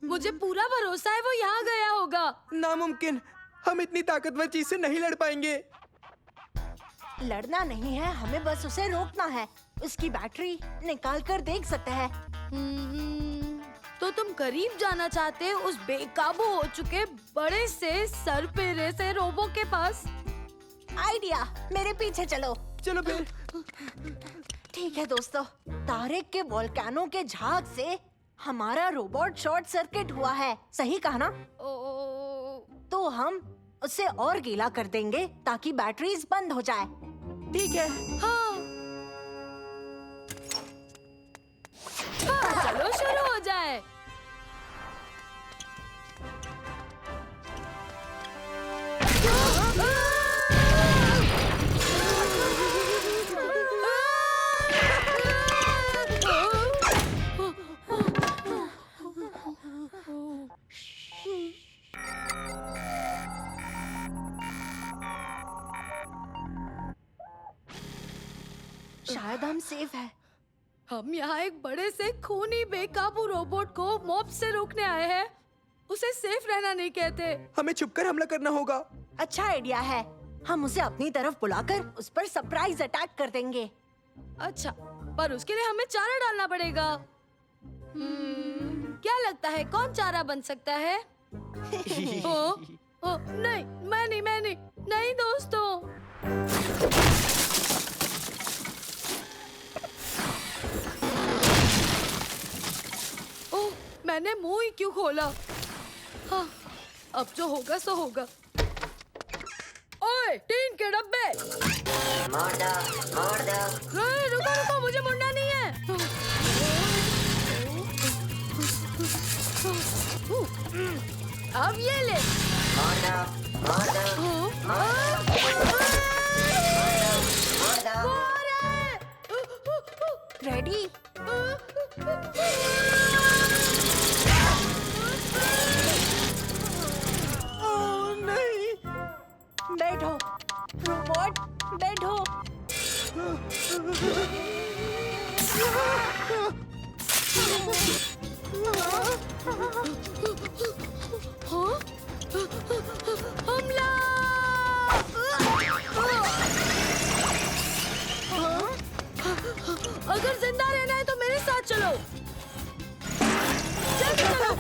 मुझे पूरा भरोसा है वो यहाँ गया होगा। नामुमकिन, हम इतनी ताकतवर चीज से नहीं लड़ पाएंगे। लड़ना नहीं है, हमें बस उसे रोकना है। उसकी बैटरी निकाल कर देख सकते हैं। तो तुम करीब जाना चाहते हो उस बेकाबू हो चुके बड़े से सर पेरे से रोबो के पास? आइडिया, मेरे पीछे चलो। चलो फिर। ठीक है दोस्तों, तारिक के वोल्केनो के झाग से हमारा रोबोट शॉर्ट सर्किट हुआ है। सही कहा ना? तो हम उसे और गीला कर देंगे ताकि बैटरीज बंद हो जाए। ठीक है। हाँ। चलो शुरू हो जाए। शायद हम सेफ है। हम यहाँ एक बड़े से खूनी बेकाबू रोबोट को मॉब से रोकने आए हैं। उसे सेफ रहना नहीं कहते। हमें छुपकर हमला करना होगा। अच्छा आइडिया है। हम उसे अपनी तरफ बुलाकर उस पर सरप्राइज अटैक कर देंगे। अच्छा, पर उसके लिए हमें चारा डालना पड़ेगा। क्या लगता है कौन चारा बन सकता है? नहीं, मैं नहीं, नहीं दोस्तों। ओह, मैंने मुंह ही क्यों खोला? हाँ, अब जो होगा सो होगा। ओए, टीन के डब्बे! मोड़ दो, मोड़ दो। रुको रुको, मुझे मुड़ना नहीं है। अब ये ले। मोड़ दो, मोड़ दो। रेडी? ओह नहीं। बैठो रोबोट, बैठो। हाँ? हमला! अगर जिंदा रहना है तो मेरे साथ चलो। जल्दी चलो।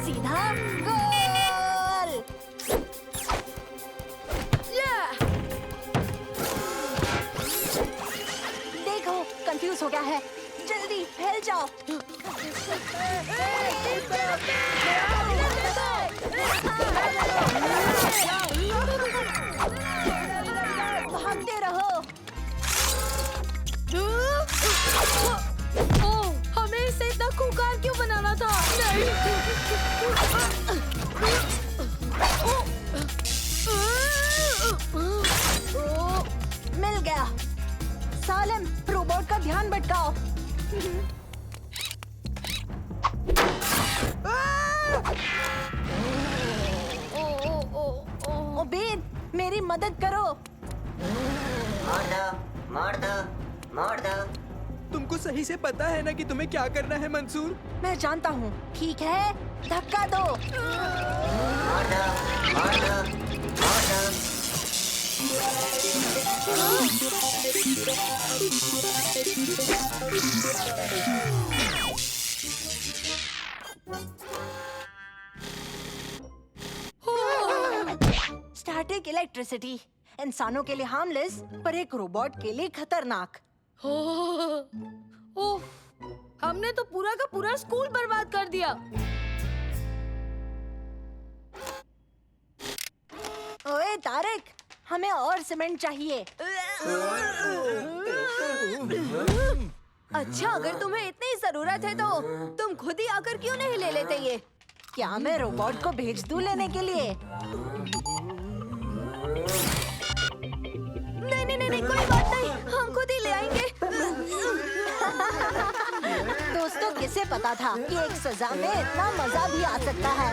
सीधा गोल। देखो कंफ्यूज हो गया है, जल्दी फैल जाओ। भागते रहो। ओह, हमें इसे इतना खूंखार क्यों बनाना था? मिल गया। सालिम, रोबोट का ध्यान भटकाओ। उबैद, मेरी मदद करो। मोड़ दो, मोड़ दो। तुमको सही से पता है ना कि तुम्हें क्या करना है मंसूर? मैं जानता हूँ। ठीक है, धक्का दो। मोड़ दो, मोड़ दो, मोड़ दो। स्टैटिक इलेक्ट्रिसिटी इंसानों के लिए हार्मलेस, पर एक रोबोट के लिए खतरनाक। ओह, हमने तो पूरा का पूरा स्कूल बर्बाद कर दिया। ओए तारिक, हमें और सीमेंट चाहिए। अच्छा, अगर तुम्हें इतनी जरूरत है तो तुम खुद ही आकर क्यों नहीं ले लेते ये? क्या मैं रोबोट को भेज दूं लेने के लिए? नहीं, कोई बात नहीं, हम खुद ही ले आएंगे। दोस्तों, किसे पता था कि एक सजा में इतना मजा भी आ सकता है।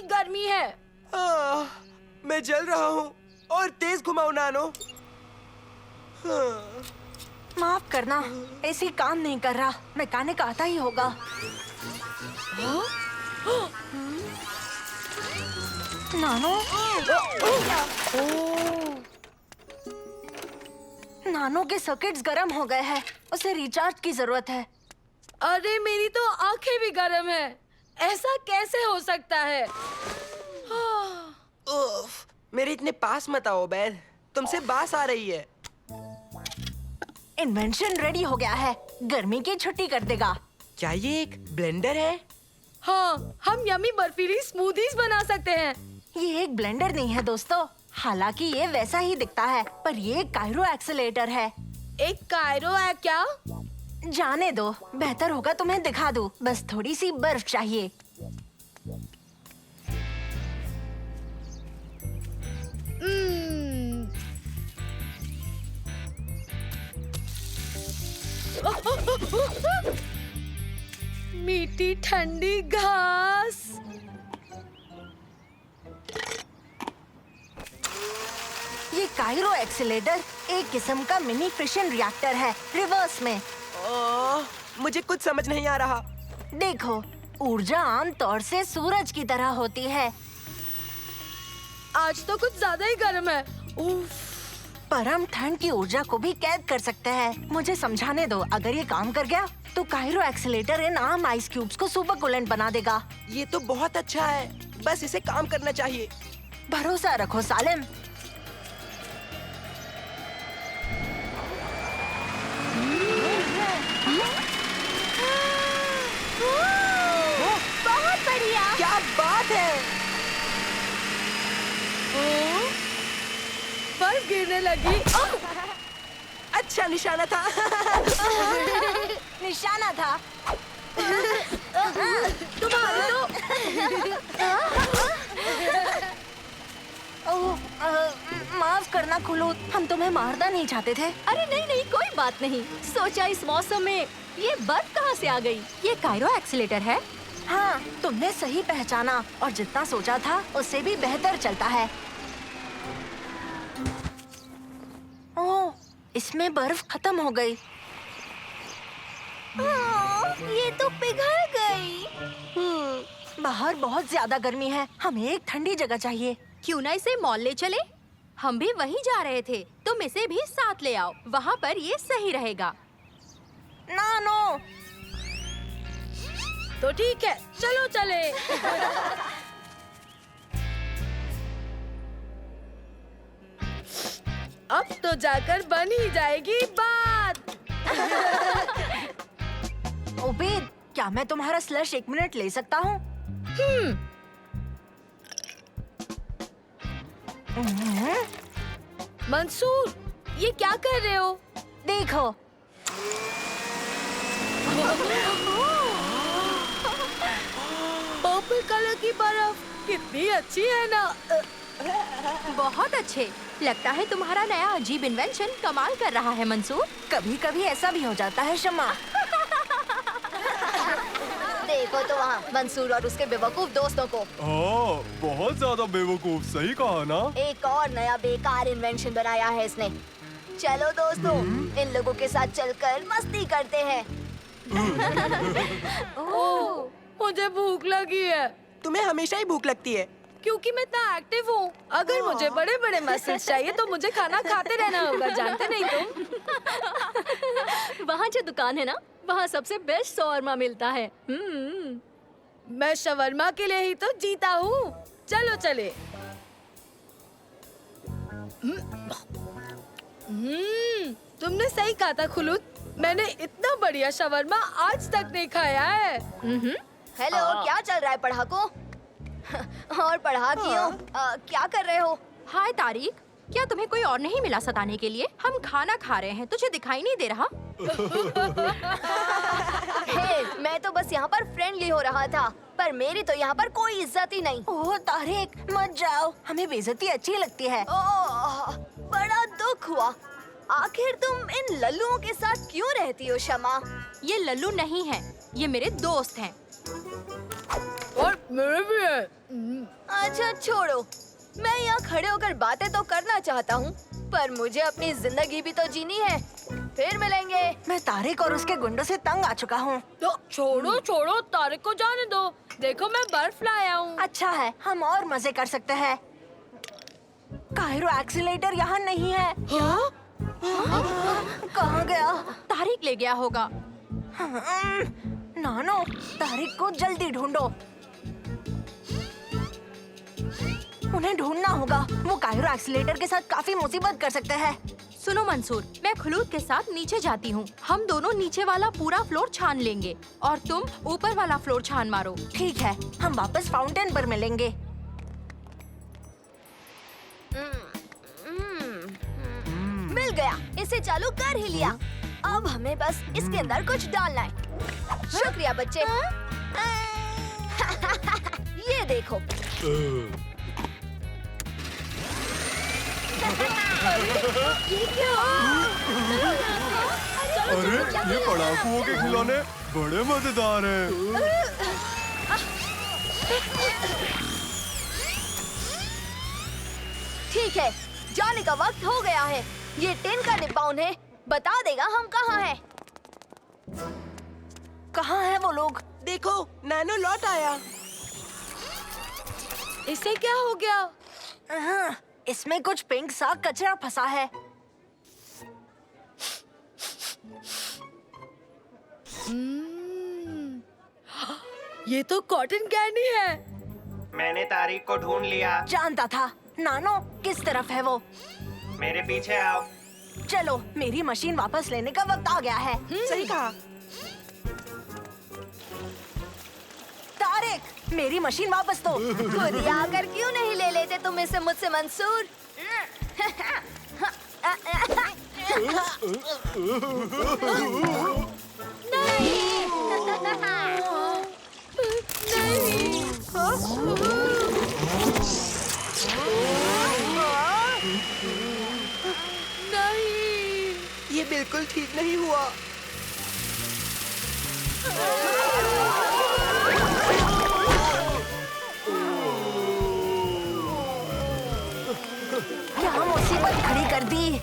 गर्मी है। मैं जल रहा हूँ और तेज घुमाओ नानो। माफ करना, ऐसी काम नहीं कर रहा। मैकेनिक आता ही होगा। नानो, नानो के सर्किट्स गर्म हो गए हैं। उसे रिचार्ज की जरूरत है। अरे मेरी तो आंखें भी गर्म है। ऐसा कैसे हो सकता है? उफ, मेरे इतने पास मत आओ बैद, तुमसे बास आ रही है। इन्वेंशन रेडी हो गया है, गर्मी की छुट्टी कर देगा। क्या ये एक ब्लेंडर है? हाँ, हम यम्मी बर्फीली स्मूदीज बना सकते हैं। ये एक ब्लेंडर नहीं है दोस्तों, हालांकि ये वैसा ही दिखता है, पर ये कायरो एक्सेलेरेटर है। एक कायरो है क्या? जाने दो, बेहतर होगा तुम्हें दिखा दूं। बस थोड़ी सी बर्फ चाहिए। मीठी ठंडी घास। ये काइरो एक्सीलेटर एक किस्म का मिनी फिशन रिएक्टर है, रिवर्स में। मुझे कुछ समझ नहीं आ रहा। देखो, ऊर्जा आमतौर से सूरज की तरह होती है। आज तो कुछ ज्यादा ही गर्म है। उफ। पर हम ठंड की ऊर्जा को भी कैद कर सकते हैं। मुझे समझाने दो, अगर ये काम कर गया तो काइरो एक्सीलेटर इन आम आइस क्यूब्स को सुपर कूलेंट बना देगा। ये तो बहुत अच्छा है, बस इसे काम करना चाहिए। भरोसा रखो सालिम। बहुत बढ़िया। क्या बात है। बर्फ गिरने लगी। अच्छा निशाना था। निशाना था। तुम्हारी तो। माफ करना खुलूद, हम तुम्हें मारना नहीं चाहते थे। अरे नहीं नहीं, कोई बात नहीं। सोचा इस मौसम में ये बर्फ कहाँ से आ गई? ये काइरो एक्सीलेटर है। हाँ, तुमने सही पहचाना और जितना सोचा था उससे भी बेहतर चलता है। ओह, इसमें बर्फ खत्म हो गई। ये तो पिघल गई। बाहर बहुत ज्यादा गर्मी है, हमें एक ठंडी जगह चाहिए। क्यों ना इसे मॉल ले चले? हम भी वहीं जा रहे थे, तुम इसे भी साथ ले आओ, वहाँ पर ये सही रहेगा। नानो। तो ठीक है, चलो चले। अब तो जाकर बन ही जाएगी बात। उबैद, क्या मैं तुम्हारा स्लश 1 मिनट ले सकता हूँ? मंसूर, ये क्या कर रहे हो? देखो। पर्पल कलर की बर्फ कितनी अच्छी है ना। बहुत अच्छे। लगता है तुम्हारा नया अजीब इन्वेंशन कमाल कर रहा है मंसूर। कभी कभी ऐसा भी हो जाता है शम्मा। देखो तो वहाँ मंसूर और उसके बेवकूफ दोस्तों को। हाँ, बहुत ज्यादा बेवकूफ, सही कहा ना। एक और नया बेकार इन्वेंशन बनाया है इसने। चलो दोस्तों, इन लोगों के साथ चलकर मस्ती करते हैं। ओह, मुझे भूख लगी है। तुम्हें हमेशा ही भूख लगती है। क्योंकि मैं इतना एक्टिव हूँ। अगर मुझे बड़े बड़े मसल्स चाहिए तो मुझे खाना खाते रहना होगा, जानते नहीं तुम? वहाँ जो दुकान है ना, वहाँ सबसे बेस्ट शॉर्मा मिलता है। मैं शवरमा के लिए ही तो जीता हूँ। चलो चले। तुमने सही कहा था खुलूद, मैंने इतना बढ़िया शवरमा आज तक नहीं खाया है। हेलो, क्या चल रहा है पढ़ाको? और पढ़ाकियों, क्या कर रहे हो? हाय तारिक, क्या तुम्हें कोई और नहीं मिला सताने के लिए? हम खाना खा रहे हैं, तुझे दिखाई नहीं दे रहा? हे, मैं तो बस यहाँ पर फ्रेंडली हो रहा था, पर मेरी तो यहाँ पर कोई इज्जत ही नहीं। ओह तारिक, मत जाओ, हमें बेइज्जती अच्छी लगती है। ओह, बड़ा दुख हुआ। आखिर तुम इन लल्लुओं के साथ क्यों रहती हो शमा? ये लल्लू नहीं है, ये मेरे दोस्त हैं। और मेरे भी है। अच्छा छोड़ो, मैं यहाँ खड़े होकर बातें तो करना चाहता हूँ, पर मुझे अपनी जिंदगी भी तो जीनी है। फिर मिलेंगे। मैं तारिक और उसके गुंडों से तंग आ चुका हूँ। तो छोड़ो छोड़ो, तारिक को जाने दो। देखो मैं बर्फ लाया हूँ। अच्छा है, हम और मजे कर सकते हैं। काइरो एक्सीलेटर यहाँ नहीं है। हाँ? कहाँ गया? तारिक ले गया होगा। नानो, तारिक को जल्दी ढूंढो। उन्हें ढूंढना होगा, वो काइरो एक्सीलेटर के साथ काफी मुसीबत कर सकते हैं। सुनो मंसूर, मैं खुलूद के साथ नीचे जाती हूँ। हम दोनों नीचे वाला पूरा फ्लोर छान लेंगे और तुम ऊपर वाला फ्लोर छान मारो। ठीक है, हम वापस फाउंटेन पर मिलेंगे। मिल गया, इसे चालू कर ही लिया। अब हमें बस इसके अंदर कुछ डालना है। शुक्रिया बच्चे। ये देखो। ये क्या? अरे ये पढ़ाकुओं के खिलौने बड़े मजेदार हैं। ठीक है, जाने का वक्त हो गया है। ये टिन का डिब्बा उन्हें बता देगा हम कहाँ हैं। कहाँ है वो लोग? देखो, नैनो लौट आया। इसे क्या हो गया? इसमें कुछ पिंक सा कचरा फंसा है। ये तो कॉटन कैंडी है। मैंने तारीख को ढूंढ लिया। जानता था। नानो, किस तरफ है वो? मेरे पीछे आओ। चलो, मेरी मशीन वापस लेने का वक्त आ गया है। सही कहा। तारिक, मेरी मशीन वापस दो। खुद आकर क्यों नहीं ले लेते तुम इसे मुझसे, मंसूर? नहीं, ये बिल्कुल ठीक नहीं हुआ। क्या मुसीबत खड़ी कर दी।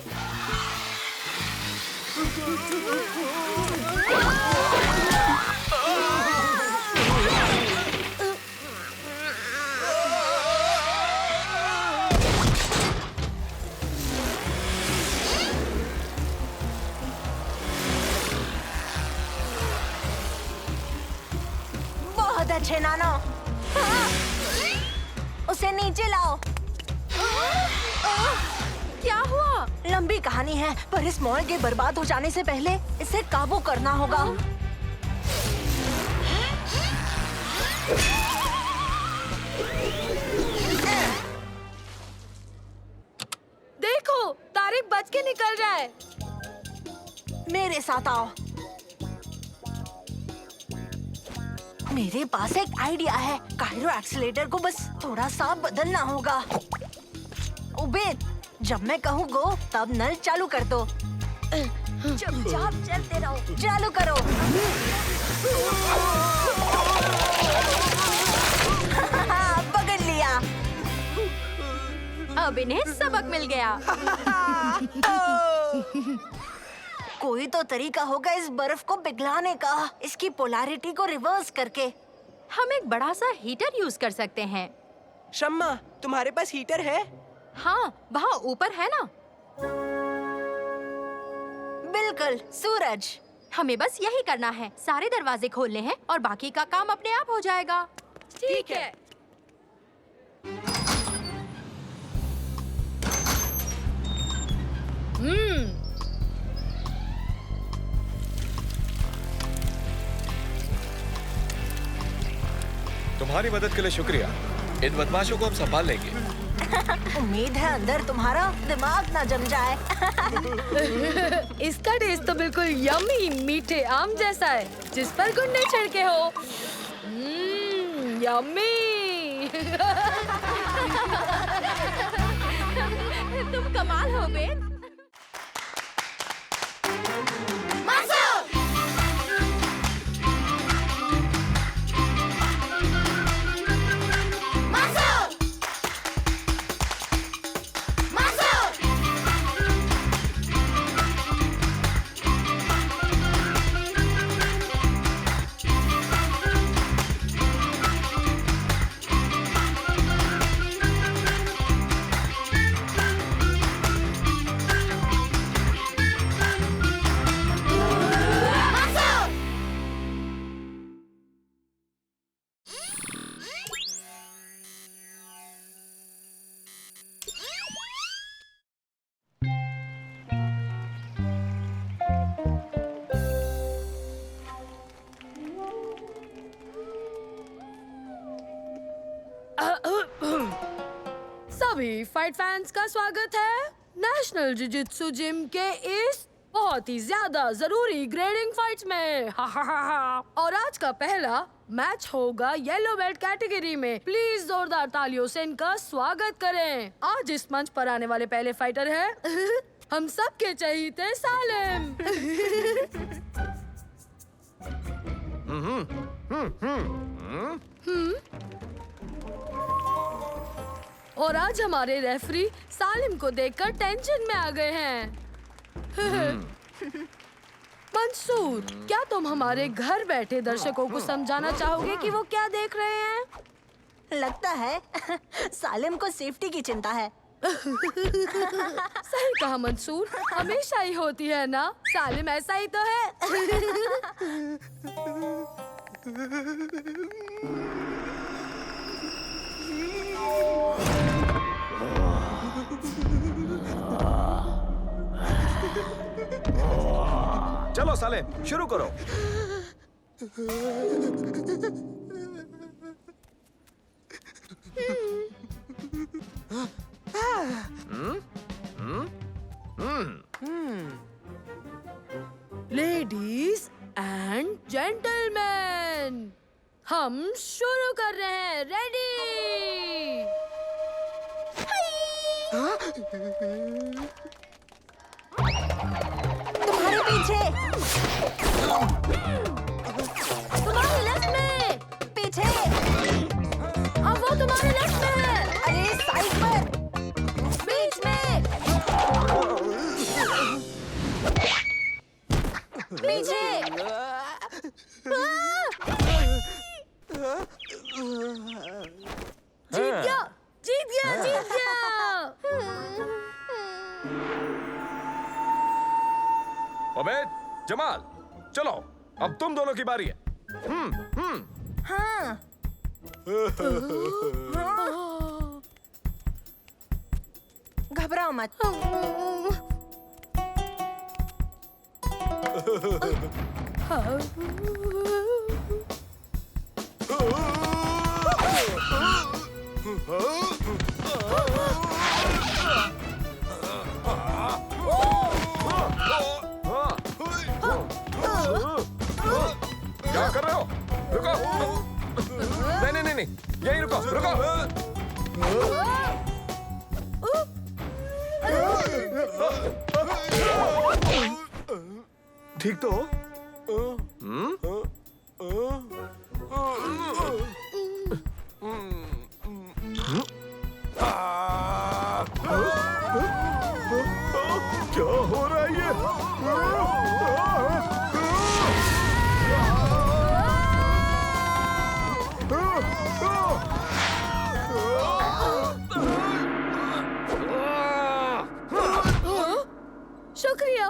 बहुत अच्छे नानो। उसे नीचे लाओ। क्या हुआ? लंबी कहानी है, पर इस मॉल के बर्बाद हो जाने से पहले इसे काबू करना होगा। देखो, तारिक बच के निकल रहा है। मेरे साथ आओ। मेरे पास एक आइडिया है। कायरो एक्सीलेटर को बस थोड़ा सा बदलना होगा। उबेद, जब मैं कहूँ गो, तब नल चालू कर दो। चुपचाप चलते रहो। चालू करो। पकड़ लिया। अब इन्हें सबक मिल गया। कोई तो तरीका होगा इस बर्फ को पिघलाने का, इसकी पोलैरिटी को रिवर्स करके। हम एक बड़ा सा हीटर यूज कर सकते हैं। शम्मा, तुम्हारे पास हीटर है? हाँ, वहाँ ऊपर है ना। बिल्कुल, सूरज। हमें बस यही करना है। सारे दरवाजे खोलने हैं और बाकी का काम अपने आप हो जाएगा। ठीक है। तुम्हारी मदद के लिए शुक्रिया। इन बदमाशों को हम संभाल लेंगे। उम्मीद है अंदर तुम्हारा दिमाग ना जम जाए। इसका टेस्ट तो बिल्कुल यम्मी मीठे आम जैसा है, जिस पर गुंडे छिड़के हो। यम्मी। तुम कमाल हो बे। सभी फाइट फैंस का स्वागत है नेशनल जिजित्सु जिम के इस बहुत ही ज्यादा जरूरी ग्रेडिंग फाइट्स में। और आज का पहला मैच होगा येलो बेल्ट कैटेगरी में। प्लीज जोरदार तालियों से इनका स्वागत करें। आज इस मंच पर आने वाले पहले फाइटर हैं हम सबके चहीते सालिम। और आज हमारे रेफरी सालिम को देखकर टेंशन में आ गए हैं। मंसूर, क्या तुम हमारे घर बैठे दर्शकों को समझाना चाहोगे कि वो क्या देख रहे हैं? लगता है सालिम को सेफ्टी की चिंता है। सही कहा मंसूर, हमेशा ही होती है ना। सालिम ऐसा ही तो है। चलो साले, शुरू करो। लेडीज एंड जेंटलमैन, हम शुरू कर रहे हैं। रेडी? तुम्हारे पीछे। तुम्हारे लेफ्ट में। पीछे। अब वो तुम्हारे लेफ्ट में है। अरे साइड पर। बीच में। पीछे। जीत गया, जीत गया, जीत गया। अबे जमाल, चलो अब तुम दोनों की बारी है। हाँ। घबराओ मत। क्या कर रहे हो? रुको। नहीं नहीं नहीं, यहीं रुको, रुको। ठीक तो हो? क्या हो रहा है ये? शुक्रिया।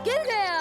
गिर गया।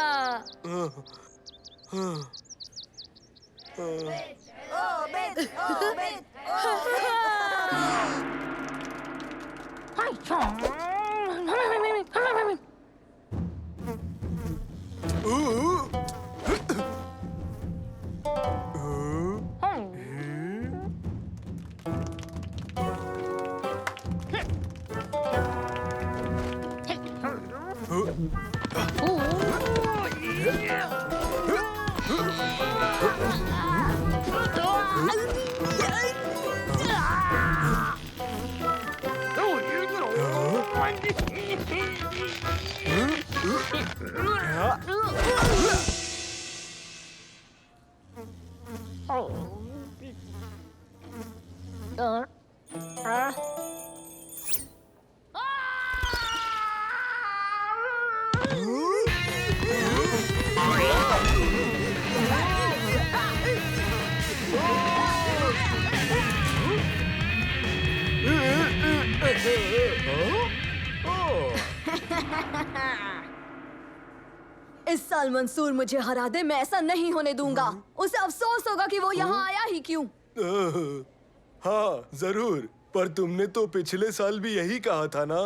इस साल मंसूर मुझे हरा दे, मैं ऐसा नहीं होने दूंगा। उसे अफसोस होगा कि वो यहाँ आया ही क्यों। हाँ जरूर, पर तुमने तो पिछले साल भी यही कहा था ना,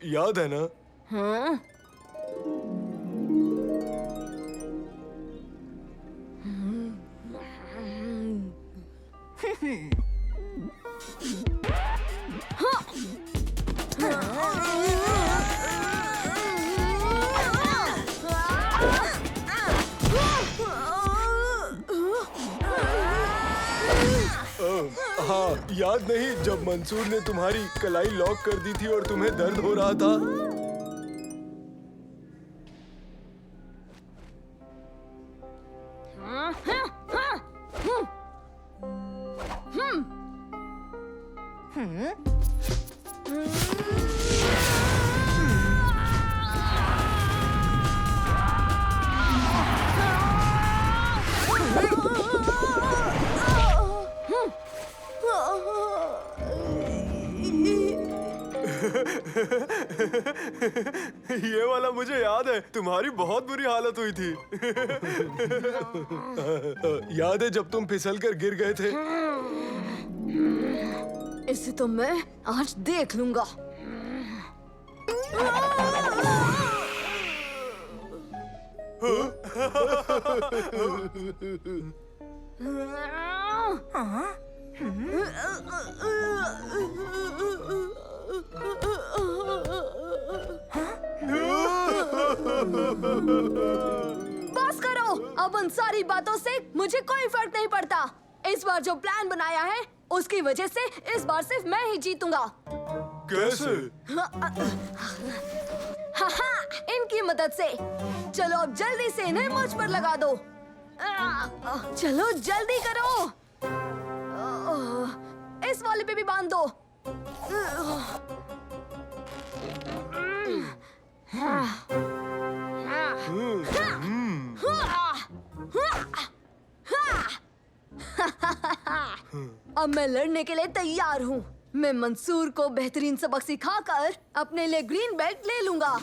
याद है ना? हाँ? हाँ, याद नहीं जब मंसूर ने तुम्हारी कलाई लॉक कर दी थी और तुम्हें दर्द हो रहा था? ये वाला मुझे याद है, तुम्हारी बहुत बुरी हालत हुई थी। याद है जब तुम फिसल कर गिर गए थे? इसे तो मैं आज देख लूंगा। बस करो, अब उन सारी बातों से मुझे कोई फर्क नहीं पड़ता। इस बार जो प्लान बनाया है उसकी वजह से इस बार सिर्फ मैं ही जीतूंगा। कैसे? हाँ, इनकी मदद से। चलो अब जल्दी से इन्हें मुझ पर लगा दो। चलो जल्दी करो। इस वाले पे भी बांध दो। अब मैं लड़ने के लिए तैयार हूँ। मैं मंसूर को बेहतरीन सबक सिखाकर अपने लिए ग्रीन बेल्ट ले लूंगा।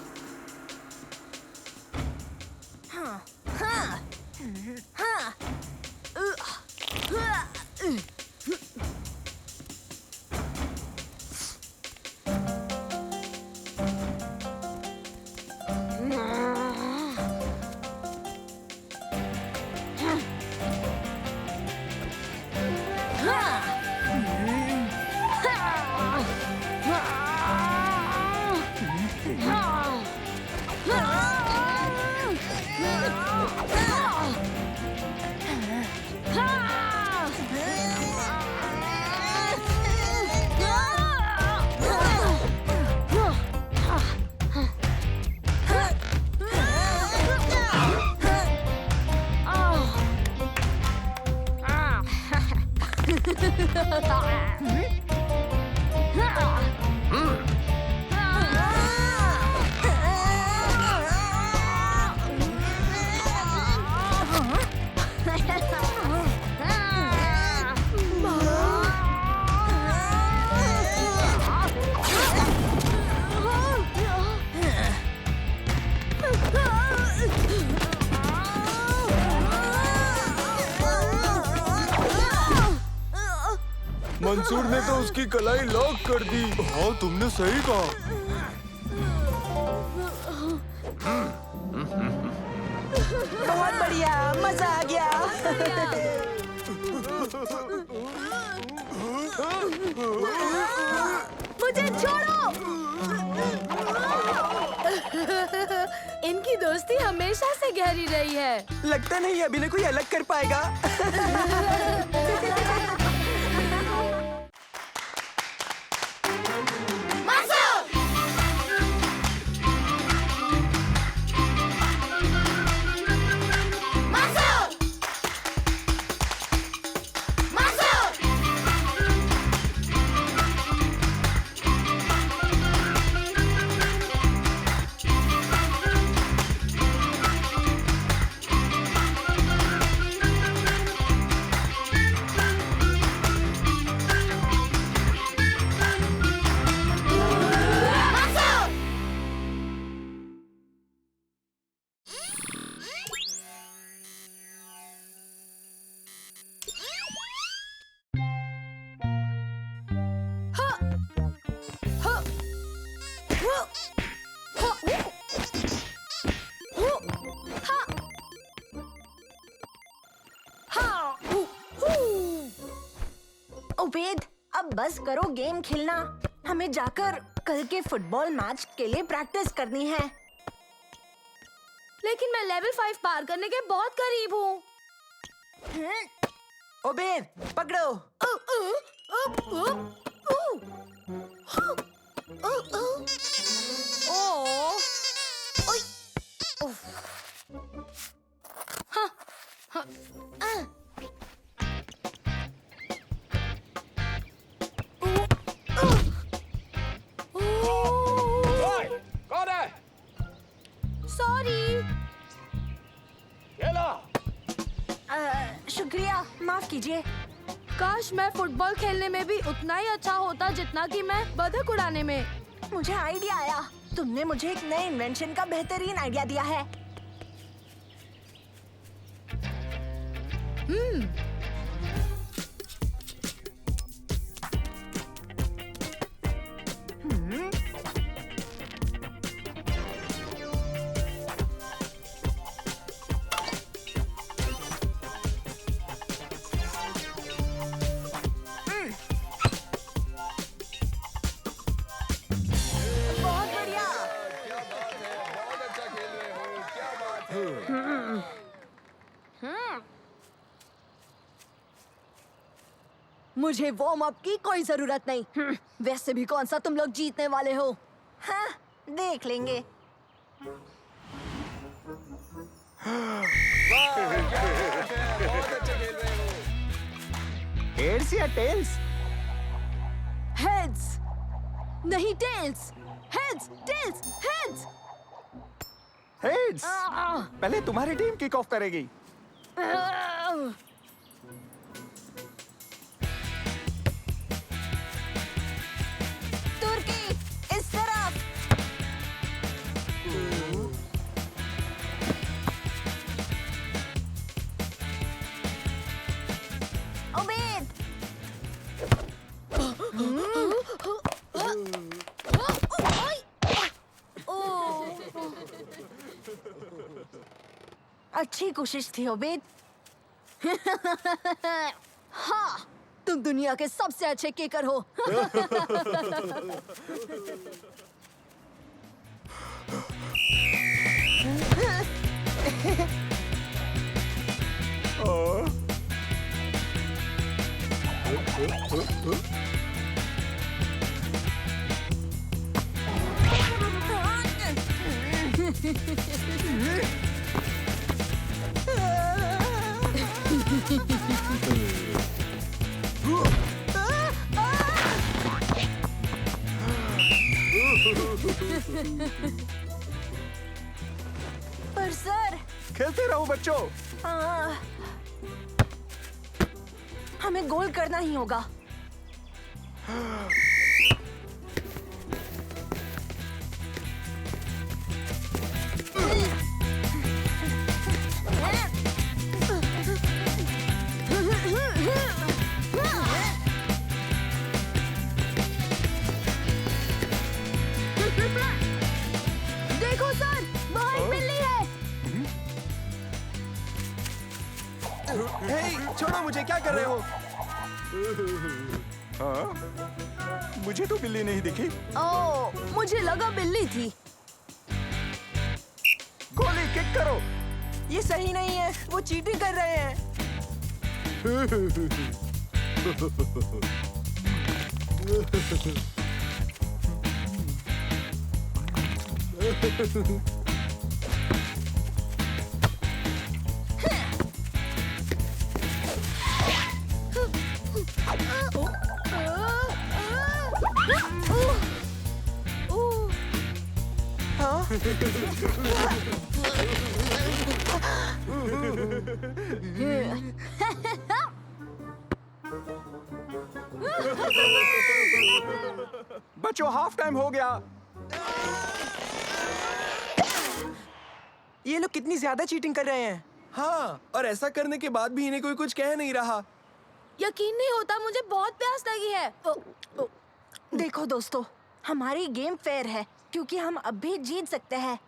मंसूर ने तो उसकी कलाई लॉक कर दी। हाँ, तुमने सही कहा। बहुत बढ़िया, मजा आ गया। मुझे छोड़ो। इनकी दोस्ती हमेशा से गहरी रही है। लगता नहीं अभी ने कोई अलग कर पाएगा। अब बस करो गेम खेलना। हमें जाकर कल के फुटबॉल मैच के लिए प्रैक्टिस करनी है। लेकिन मैं लेवल 5 पार करने के बहुत करीब हूँ। ओबेद, पकड़ो। कौन है? सॉरी। शुक्रिया, माफ कीजिए। काश मैं फुटबॉल खेलने में भी उतना ही अच्छा होता जितना कि मैं बतख उड़ाने में। मुझे आइडिया आया। तुमने मुझे एक नए इन्वेंशन का बेहतरीन आइडिया दिया है। बहुत बढ़िया। मुझे वार्म अप की कोई जरूरत नहीं। वैसे भी कौन सा तुम लोग जीतने वाले हो। हाँ, देख लेंगे। हेड्स या टेल्स? हेड्स नहीं, tails. Heads, tails, heads. Heads. पहले तुम्हारी टीम किक ऑफ करेगी। तुर्की इस तरफ। उम्मीद। अच्छी कोशिश थी उबैद। हाँ, तुम दुनिया के सबसे अच्छे किकर हो। पर सर, खेलते रहो बच्चों। हमें गोल करना ही होगा। देखो सर, वहाँ एक बिल्ली है। हे, छोड़ो मुझे, क्या कर रहे हो? हाँ? मुझे तो बिल्ली नहीं दिखी। ओह, मुझे लगा बिल्ली थी। गोली किक करो। ये सही नहीं है, वो चीटिंग कर रहे हैं। बच्चों, हाफ टाइम हो गया। ये लोग कितनी ज्यादा चीटिंग कर रहे हैं। हाँ, और ऐसा करने के बाद भी इन्हें कोई कुछ कह नहीं रहा। यकीन नहीं होता, मुझे बहुत प्यास लगी है। देखो दोस्तों, हमारी गेम फेयर है क्योंकि हम अब भी जीत सकते हैं।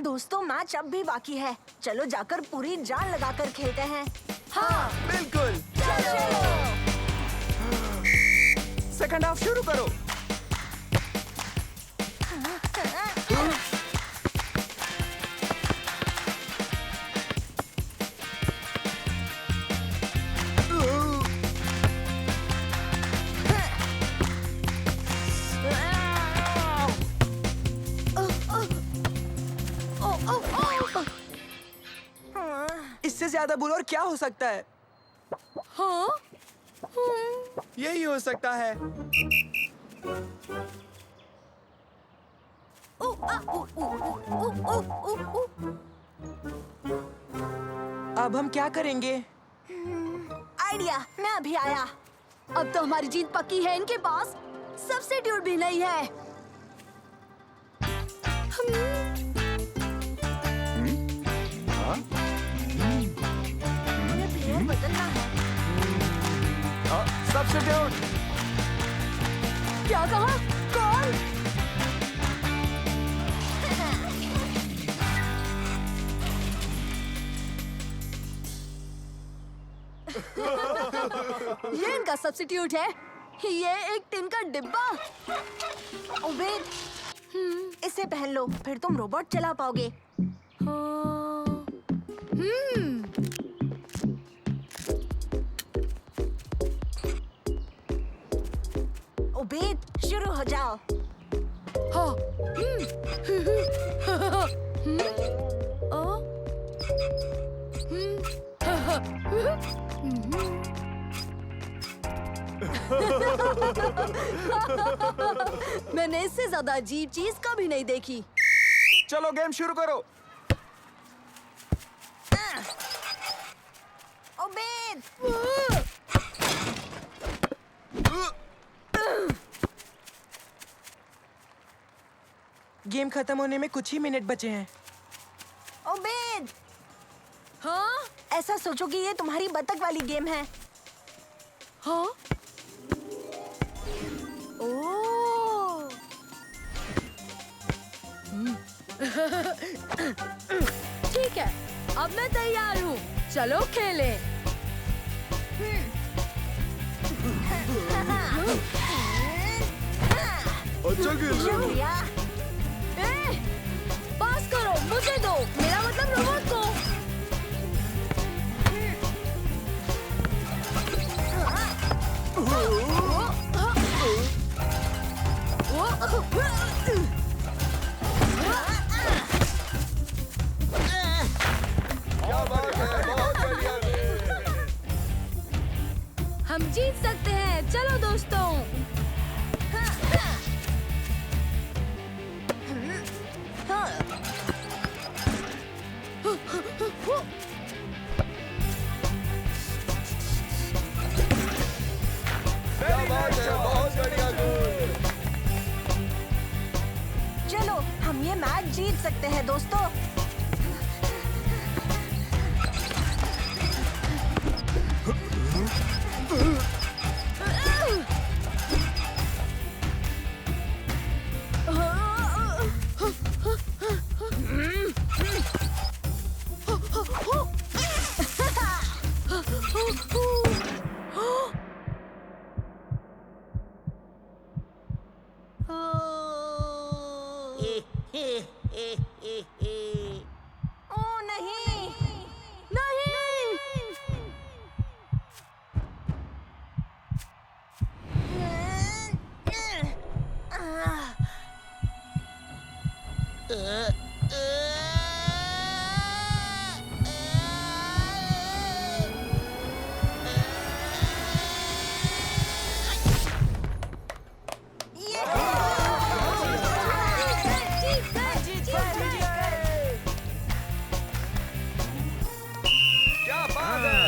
दोस्तों, मैच अब भी बाकी है। चलो जाकर पूरी जान लगाकर खेलते हैं। हाँ, बिल्कुल। चलो। सेकंड हाफ शुरू करो। इससे ज्यादा बुरा और क्या हो सकता है? हाँ? यही हो सकता है। अब हम क्या करेंगे? आइडिया, मैं अभी आया। अब तो हमारी जीत पक्की है। इनके पास सब्स्टिट्यूट भी नहीं है। प्लेयर बदलना है। सब्स्टिट्यूट। क्या कहा? कौन? ये इनका सब्स्टिट्यूट है। ये एक टिन का डिब्बा। उबेद, इसे पहन लो, फिर तुम रोबोट चला पाओगे। उबेद, शुरू हो जाओ। हाँ। मैंने इससे ज्यादा अजीब चीज कभी नहीं देखी। चलो गेम शुरू करो। उबेद, गेम खत्म होने में कुछ ही मिनट बचे हैं। उबेद, हाँ? ऐसा सोचो कि ये तुम्हारी बतख वाली गेम है। हाँ? ओह। ठीक है, अब मैं तैयार हूँ। चलो खेलें। अच्छा खेल रहे हो। शुक्रिया। पास करो, मुझे दो। मेरा मतलब रोबोट को। क्या बात है, बहुत बढ़िया। हम जीत सकते हैं। चलो दोस्तों। क्या बात है, बहुत बढ़िया गोल। चलो, हम ये मैच जीत सकते हैं दोस्तों। ओ नहीं, नहीं। क्या बात है।